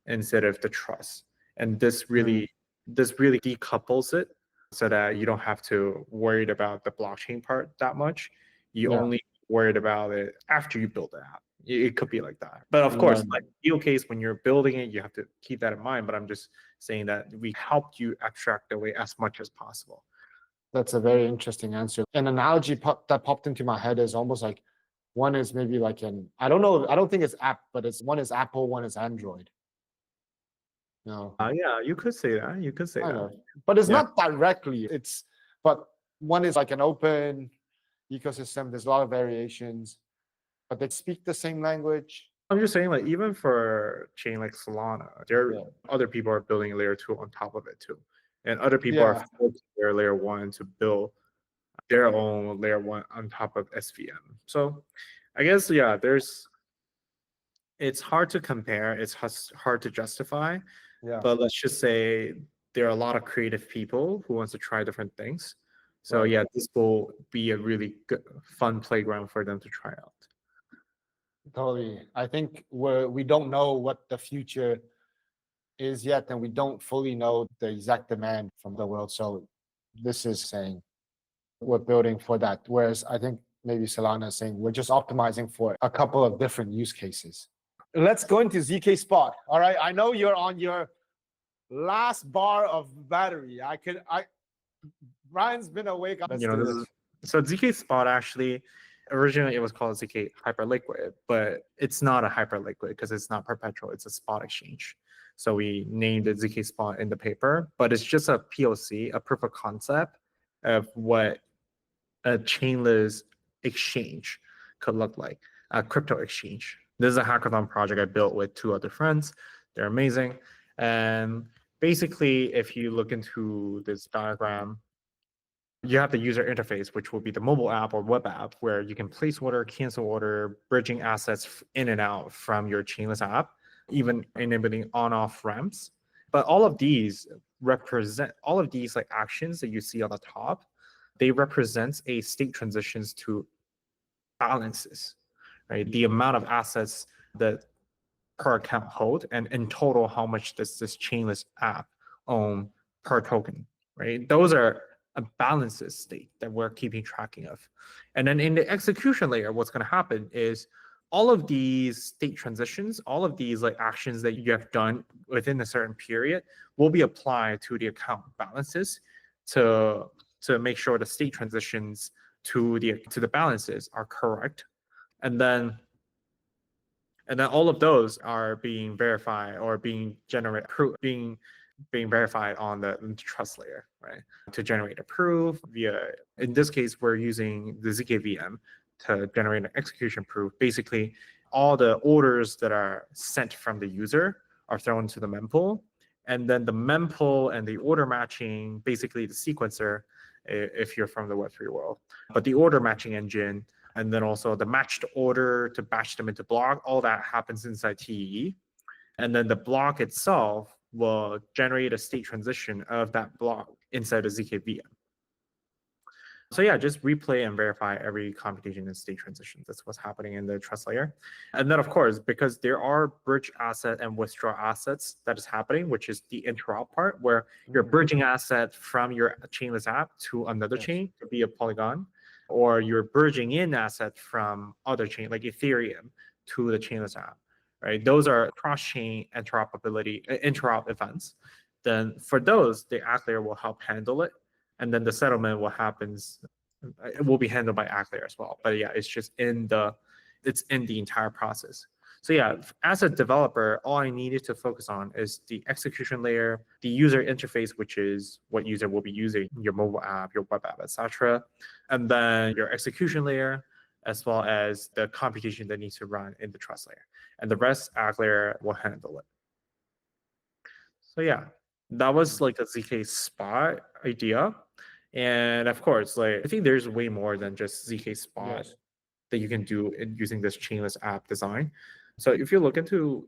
instead of the trust. And this really decouples it so that you don't have to worry about the blockchain part that much. You only worried about it after you build the app. It could be like that. But of course, like deal case, when you're building it, you have to keep that in mind. But I'm just saying that we helped you abstract away as much as possible. That's a very interesting answer. An analogy that popped into my head is almost like one is maybe like I don't know, I don't think it's app, but one is Apple, one is Android. No. Yeah, you could say that. You could say I that. know. But it's not directly. But one is like an open ecosystem. There's a lot of variations, but they speak the same language. I'm just saying, like, even for chain like Solana, other people are building a layer 2 on top of it too. And other people are forcing their layer 1 to build their own layer 1 on top of SVM. So I guess, yeah, it's hard to compare. It's hard to justify. But let's just say there are a lot of creative people who wants to try different things. So yeah, this will be a really good, fun playground for them to try out. Totally. I think we don't know what the future is yet, and we don't fully know the exact demand from the world. So this is saying we're building for that. Whereas I think maybe Solana is saying we're just optimizing for a couple of different use cases. Let's go into ZK Spot. All right. I know you're on your last bar of battery. Brian's been awake. So ZK Spot actually, originally it was called ZK Hyperliquid, but it's not a Hyperliquid because it's not perpetual. It's a spot exchange. So we named it ZK Spot in the paper, but it's just a POC, a proof of concept of what a chainless exchange could look like, a crypto exchange. This is a hackathon project I built with 2 other friends. They're amazing. And basically, if you look into this diagram, you have the user interface, which will be the mobile app or web app, where you can place order, cancel order, bridging assets in and out from your chainless app, even enabling on-off ramps. But all of these like actions that you see on the top, they represent a state transitions to balances, right? The amount of assets that per account hold, and in total, how much does this chainless app own per token, right? Those are a balances state that we're keeping tracking of. And then in the execution layer, what's going to happen is all of these state transitions, all of these like actions that you have done within a certain period will be applied to the account balances to make sure the state transitions to the balances are correct. And then all of those are being verified or being verified on the trust layer, right? To generate a proof in this case, we're using the ZKVM to generate an execution proof. Basically, all the orders that are sent from the user are thrown to the mempool. And then the mempool and the order matching, basically the sequencer, if you're from the Web3 world, but the order matching engine, and then also the matched order to batch them into block, all that happens inside TEE. And then the block itself will generate a state transition of that block inside the ZKVM. So yeah, just replay and verify every computation and state transitions. That's what's happening in the trust layer. And then of course, because there are bridge asset and withdraw assets that is happening, which is the interop part, where you're bridging asset from your chainless app to another chain to be a Polygon. or you're bridging in assets from other chain like Ethereum to the Chainless app, right? Those are cross-chain interoperability, interop events. Then for those, the Agglayer will help handle it, and then the settlement will happens. It will be handled by Agglayer as well. But yeah, it's in the entire process. So yeah, as a developer, all I needed to focus on is the execution layer, the user interface, which is what user will be using your mobile app, your web app, etc., and then your execution layer, as well as the computation that needs to run in the trust layer. And the rest, Agglayer will handle it. So yeah, that was like a ZK Spot idea. And of course, like I think there's way more than just ZK Spot Yes. that you can do using this chainless app design. So if you look into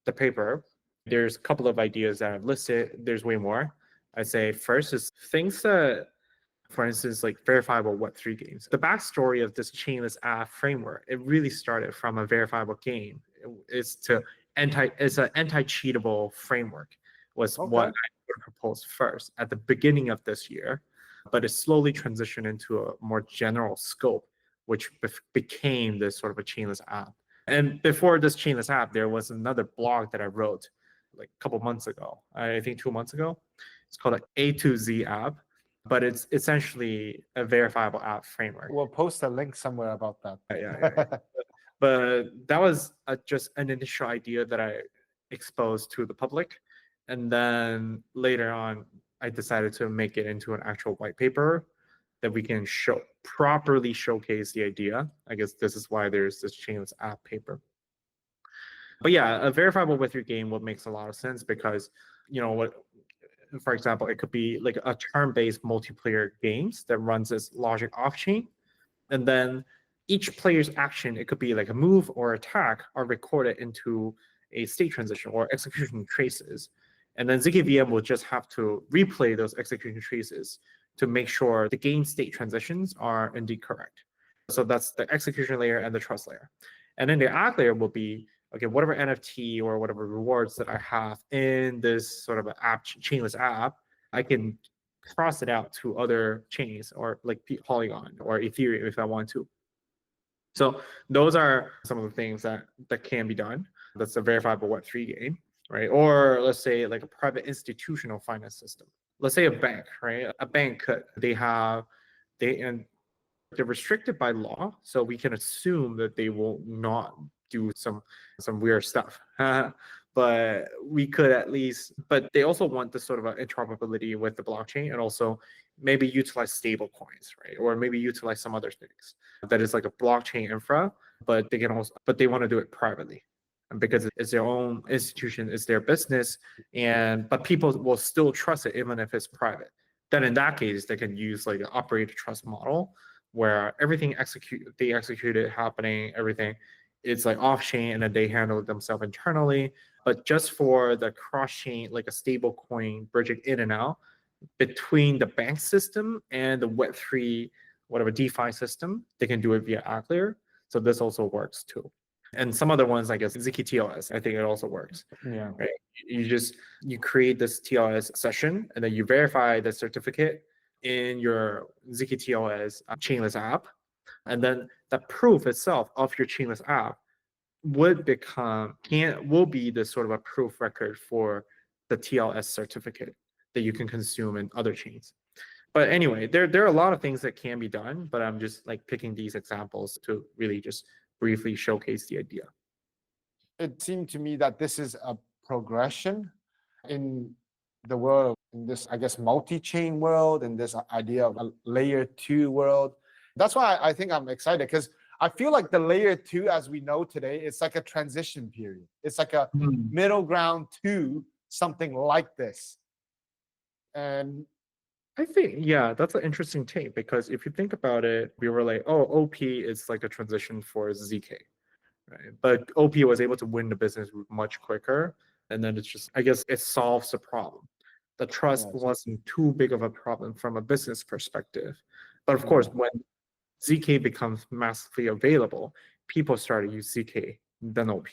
the paper, there's a couple of ideas that I've listed. There's way more. I'd say first is things that, for instance, like verifiable Web3 games. The backstory of this chainless app framework, it really started from a verifiable game. It's an anti-cheatable framework was what I proposed first at the beginning of this year, but it slowly transitioned into a more general scope, which became this sort of a chainless app. And before this chainless app, there was another blog that I wrote like a couple months ago, I think 2 months ago. It's called an A2Z app, but it's essentially a verifiable app framework. We'll post a link somewhere about that. Yeah. But that was just an initial idea that I exposed to the public. And then later on, I decided to make it into an actual white paper that we can properly showcase the idea. I guess this is why there's this Chainless app paper. But yeah, a verifiable Web3 game would makes a lot of sense because, for example, it could be like a turn-based multiplayer games that runs this logic off-chain. And then each player's action, it could be like a move or attack, are recorded into a state transition or execution traces. And then ZKVM will just have to replay those execution traces to make sure the game state transitions are indeed correct. So that's the execution layer and the trust layer. And then the Agglayer will be, okay, whatever NFT or whatever rewards that I have in this sort of app, chainless app, I can cross it out to other chains or like Polygon or Ethereum if I want to. So those are some of the things that can be done. That's a verifiable Web3 game, right? Or let's say like a private institutional finance system. Let's say a bank, right? A bank they're restricted by law, so we can assume that they will not do some weird stuff. But we could at least, but they also want this sort of interoperability with the blockchain and also maybe utilize stable coins, right? Or maybe utilize some other things that is like a blockchain infra, but they want to do it privately. And because it's their own institution, it's their business, but people will still trust it even if it's private. Then in that case, they can use like an operator trust model where everything they execute it happening, everything it's like off chain and then they handle it themselves internally. But just for the cross chain, like a stable coin bridging in and out between the bank system and the Web3, whatever DeFi system, they can do it via Agglayer. So this also works too. And some other ones, I guess, zkTLS, I think it also works. Yeah. Right? You create this TLS session and then you verify the certificate in your zkTLS chainless app. And then the proof itself of your chainless app will be the sort of a proof record for the TLS certificate that you can consume in other chains. But anyway, there are a lot of things that can be done, but I'm just like picking these examples to really just briefly showcase the idea. It seemed to me that this is a progression in the world, in this, I guess, multi-chain world, and this idea of a layer 2 world. That's why I think I'm excited, because I feel like the layer 2, as we know today, it's like a transition period. It's like a middle ground to something like this. And I think, yeah, that's an interesting take, because if you think about it, we were like, oh, OP is like a transition for ZK, right? But OP was able to win the business much quicker. And then it's just, I guess it solves the problem. The trust wasn't too big of a problem from a business perspective. But of course, when ZK becomes massively available, people started to use ZK than OP.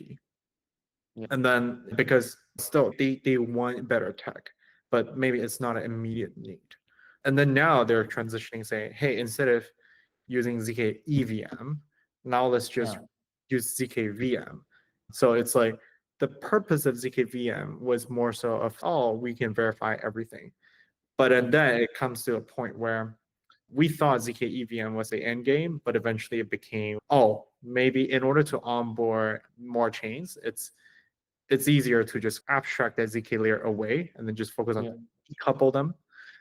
Yeah. And then because still they want better tech, but maybe it's not an immediate need. And then now they're transitioning, saying, hey, instead of using zkEVM. Now let's just use zkVM. So it's like the purpose of zkVM was more so of, oh, we can verify everything. But then it comes to a point where we thought zkEVM was the end game, but eventually it became, oh, maybe in order to onboard more chains, it's easier to just abstract that ZK layer away and then just focus on decouple them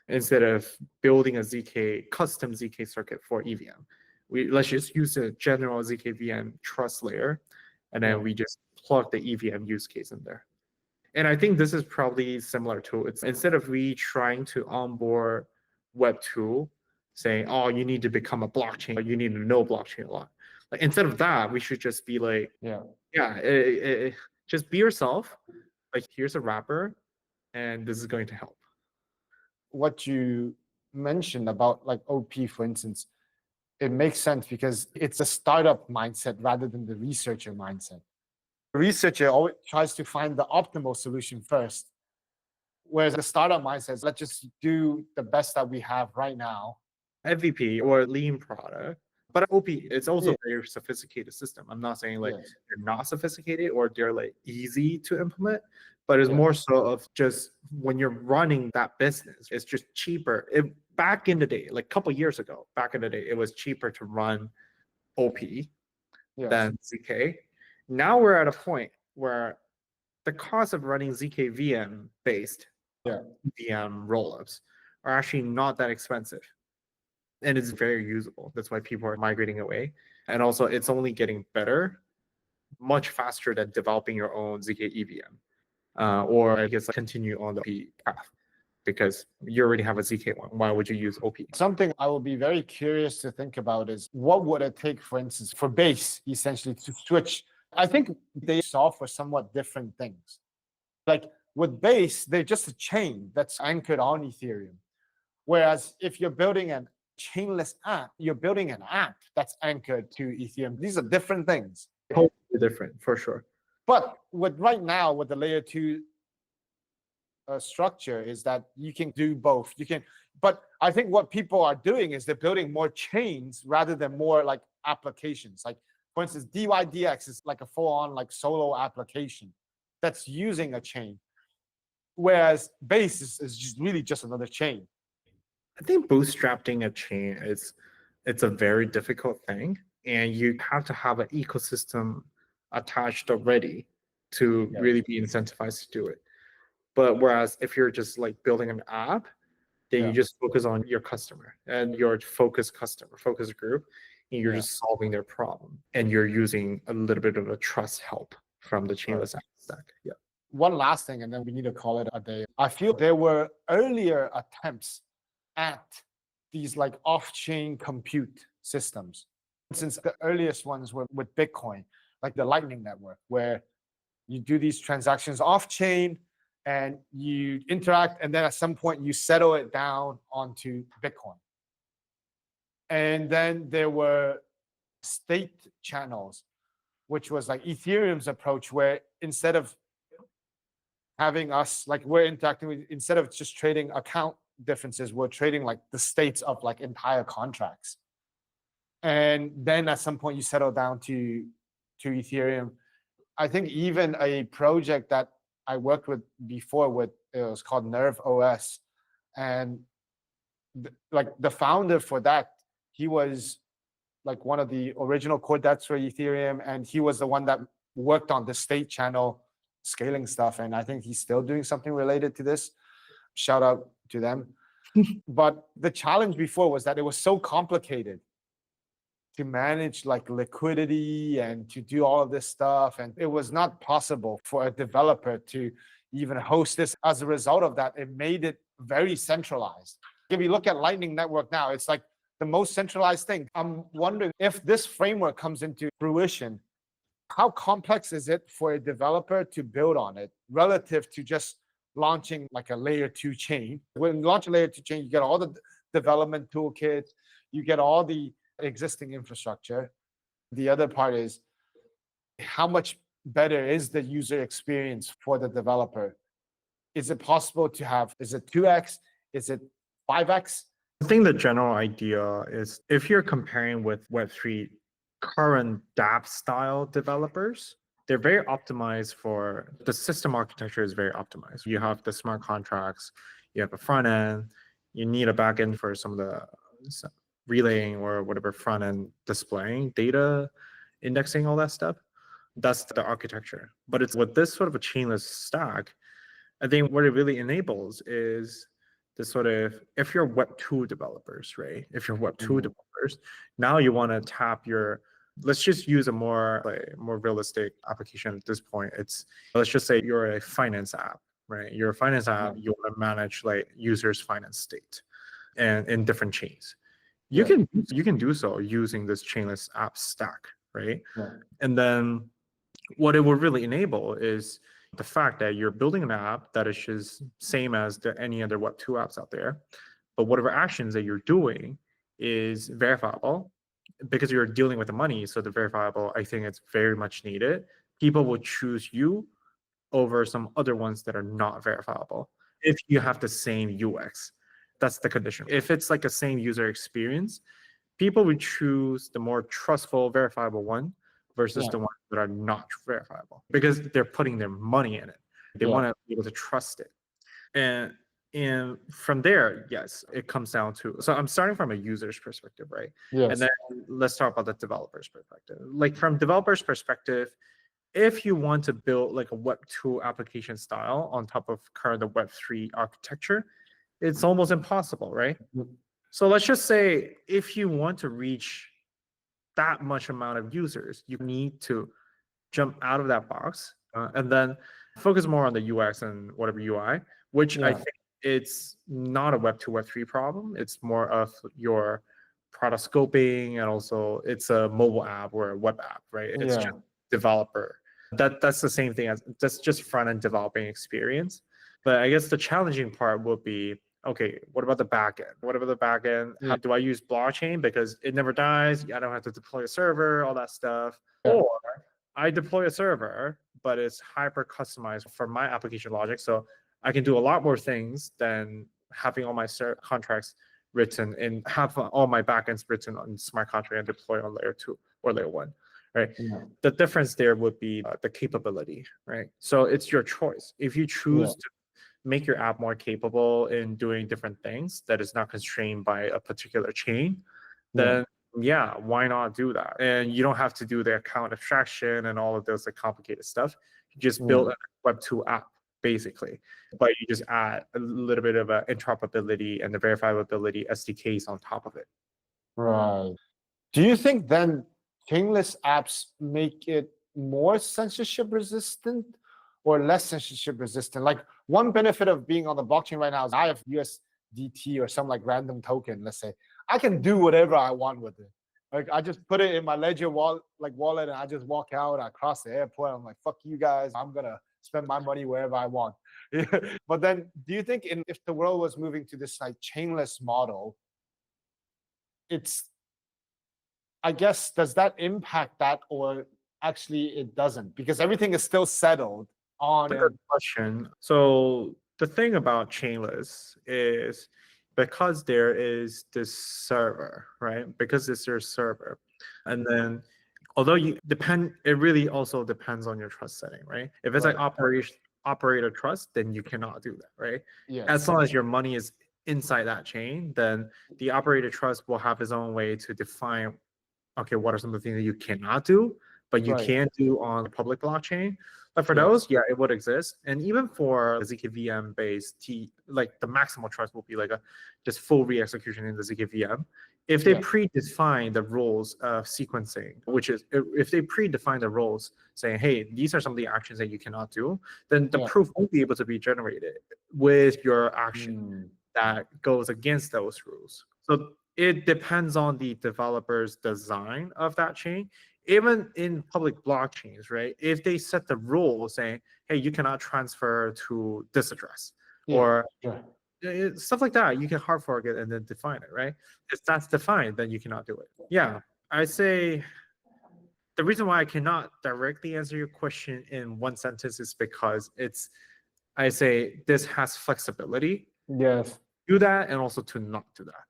instead of building a custom ZK circuit for EVM. Let's just use a general ZKVM trust layer, and then we just plug the EVM use case in there. And I think this is probably similar to it. Instead of we trying to onboard Web2, saying, oh, you need to become a blockchain, or you need to know blockchain a lot. Like, instead of that, we should just be like, just be yourself. Like, here's a wrapper, and this is going to help. What you mentioned about like OP, for instance, it makes sense because it's a startup mindset rather than the researcher mindset. The researcher always tries to find the optimal solution first, whereas the startup mindset is, let's just do the best that we have right now. MVP or lean product. But OP, it's also a very sophisticated system. I'm not saying like they're not sophisticated or they're like easy to implement, but it's more so of just when you're running that business, it's just cheaper. Back in the day, like a couple years ago, back in the day, it was cheaper to run OP than ZK. Now we're at a point where the cost of running ZKVM based VM rollups are actually not that expensive. And it's very usable. That's why people are migrating away. And also, it's only getting better, much faster than developing your own zkEVM. Or I guess continue on the path, because you already have a ZK one. Why would you use OP? Something I will be very curious to think about is what would it take, for instance, for Base essentially to switch. I think they solve for somewhat different things. Like with Base, they're just a chain that's anchored on Ethereum. Whereas if you're building an Chainless App, you're building an app that's anchored to Ethereum. These are different things. Totally different, for sure. But right now, with the layer 2 structure, is that you can do both. But I think what people are doing is they're building more chains rather than more like applications. Like, for instance, DYDX is like a full-on like solo application that's using a chain, whereas Base is just really just another chain. I think bootstrapping a chain it's a very difficult thing, and you have to have an ecosystem attached already to really be incentivized to do it. But whereas if you're just like building an app, then you just focus on your customer and your focus group, and you're just solving their problem, and you're using a little bit of a trust help from the Chainless App stack. Yeah. One last thing, and then we need to call it a day. I feel there were earlier attempts at these like off-chain compute systems. Since the earliest ones were with Bitcoin, like the Lightning Network, where you do these transactions off-chain and you interact, and then at some point you settle it down onto Bitcoin. And then there were state channels, which was like Ethereum's approach, where instead of having us, like we're interacting with, instead of just trading account differences, we're trading like the states of like entire contracts. And then at some point you settle down to Ethereum. I think even a project that I worked with before it was called Nerve OS, and like the founder for that, he was like one of the original core devs for Ethereum, and he was the one that worked on the state channel scaling stuff, and I think he's still doing something related to this. Shout out to them. But the challenge before was that it was so complicated to manage like liquidity and to do all of this stuff, and it was not possible for a developer to even host this. As a result of that, it made it very centralized. If you look at Lightning Network now, it's like the most centralized thing. I'm wondering if this framework comes into fruition, how complex is it for a developer to build on it relative to just launching like a layer 2 chain? When you launch a layer 2 chain, you get all the development toolkits, you get all the existing infrastructure. The other part is how much better is the user experience for the developer? Is it possible to have, is it 2x? Is it 5x? I think the general idea is if you're comparing with Web3 current dApp style developers, they're very optimized for the system architecture is very optimized. You have the smart contracts, you have a front end, you need a back end for some of the relaying or whatever front end displaying data, indexing, all that stuff. That's the architecture. But it's with this sort of a chainless stack, I think what it really enables is the sort of, if you're Web2 developers, right? If you're Web2 developers, now you want to tap your, let's just use a more realistic application at this point. It's, let's just say you're a finance app, right? You're a finance app, you want to manage like users' finance state and in different chains. You can do so using this chainless app stack, right? And then what it will really enable is the fact that you're building an app that is just same as any other Web2 apps out there, but whatever actions that you're doing is verifiable because you're dealing with the money. So the verifiable, I think it's very much needed. People will choose you over some other ones that are not verifiable if you have the same UX. That's the condition. If it's like a same user experience, people would choose the more trustful, verifiable one versus the ones that are not verifiable because they're putting their money in it. They want to be able to trust it. And from there, yes, it comes down to, so I'm starting from a user's perspective, right? And then let's talk about the developer's perspective. Like from developer's perspective, if you want to build like a Web2 application style on top of current Web3 architecture, it's almost impossible, right? So let's just say if you want to reach that much amount of users, you need to jump out of that box and then focus more on the UX and whatever UI, which I think it's not a Web2, Web3 problem. It's more of your product scoping, and also it's a mobile app or a web app, right? It's just developer. That's the same thing as, that's just front-end developing experience. But I guess the challenging part will be, okay, what about the backend? What about the backend? How do I use blockchain because it never dies? I don't have to deploy a server, all that stuff. Or I deploy a server, but it's hyper customized for my application logic. So I can do a lot more things than having all my contracts written and have all my backends written on smart contract and deploy on layer 2 or layer 1. Right. The difference there would be the capability, right? So it's your choice. If you choose to make your app more capable in doing different things that is not constrained by a particular chain, then why not do that? And you don't have to do the account abstraction and all of those like complicated stuff. You just build a Web2 app basically, but you just add a little bit of interoperability and the verifiability SDKs on top of it. Right. Do you think then chainless apps make it more censorship resistant or less censorship resistant? Like one benefit of being on the blockchain right now is I have USDT or some like random token, let's say. I can do whatever I want with it. Like I just put it in my Ledger wallet and I just walk out, I cross the airport, I'm like, fuck you guys, I'm gonna spend my money wherever I want. But then do you think if the world was moving to this like chainless model, it's, I guess, does that impact that, or actually it doesn't? Because everything is still settled on. Good question. So the thing about chainless is because there is this server, right? Because it's your server. And then although it really also depends on your trust setting, right? If it's like operator trust, then you cannot do that, right? As long as your money is inside that chain, then the operator trust will have its own way to define, okay, what are some of the things that you cannot do, but you can do on the public blockchain. But for those, it would exist. And even for the ZKVM based like the maximal trust will be like just full re-execution in the ZKVM. If they predefine the rules of sequencing, which is if they predefine the rules saying, hey, these are some of the actions that you cannot do, then the proof won't be able to be generated with your action that goes against those rules. So it depends on the developer's design of that chain. Even in public blockchains, right? If they set the rule saying, hey, you cannot transfer to this address or stuff like that, you can hard fork it and then define it, right? If that's defined, then you cannot do it. Yeah, I say the reason why I cannot directly answer your question in one sentence is because I say this has flexibility. Do that and also to not do that.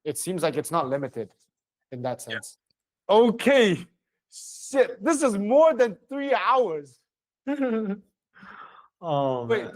it seems like it's not limited in that sense. Okay, shit, this is more than 3 hours. Oh, Wait, man.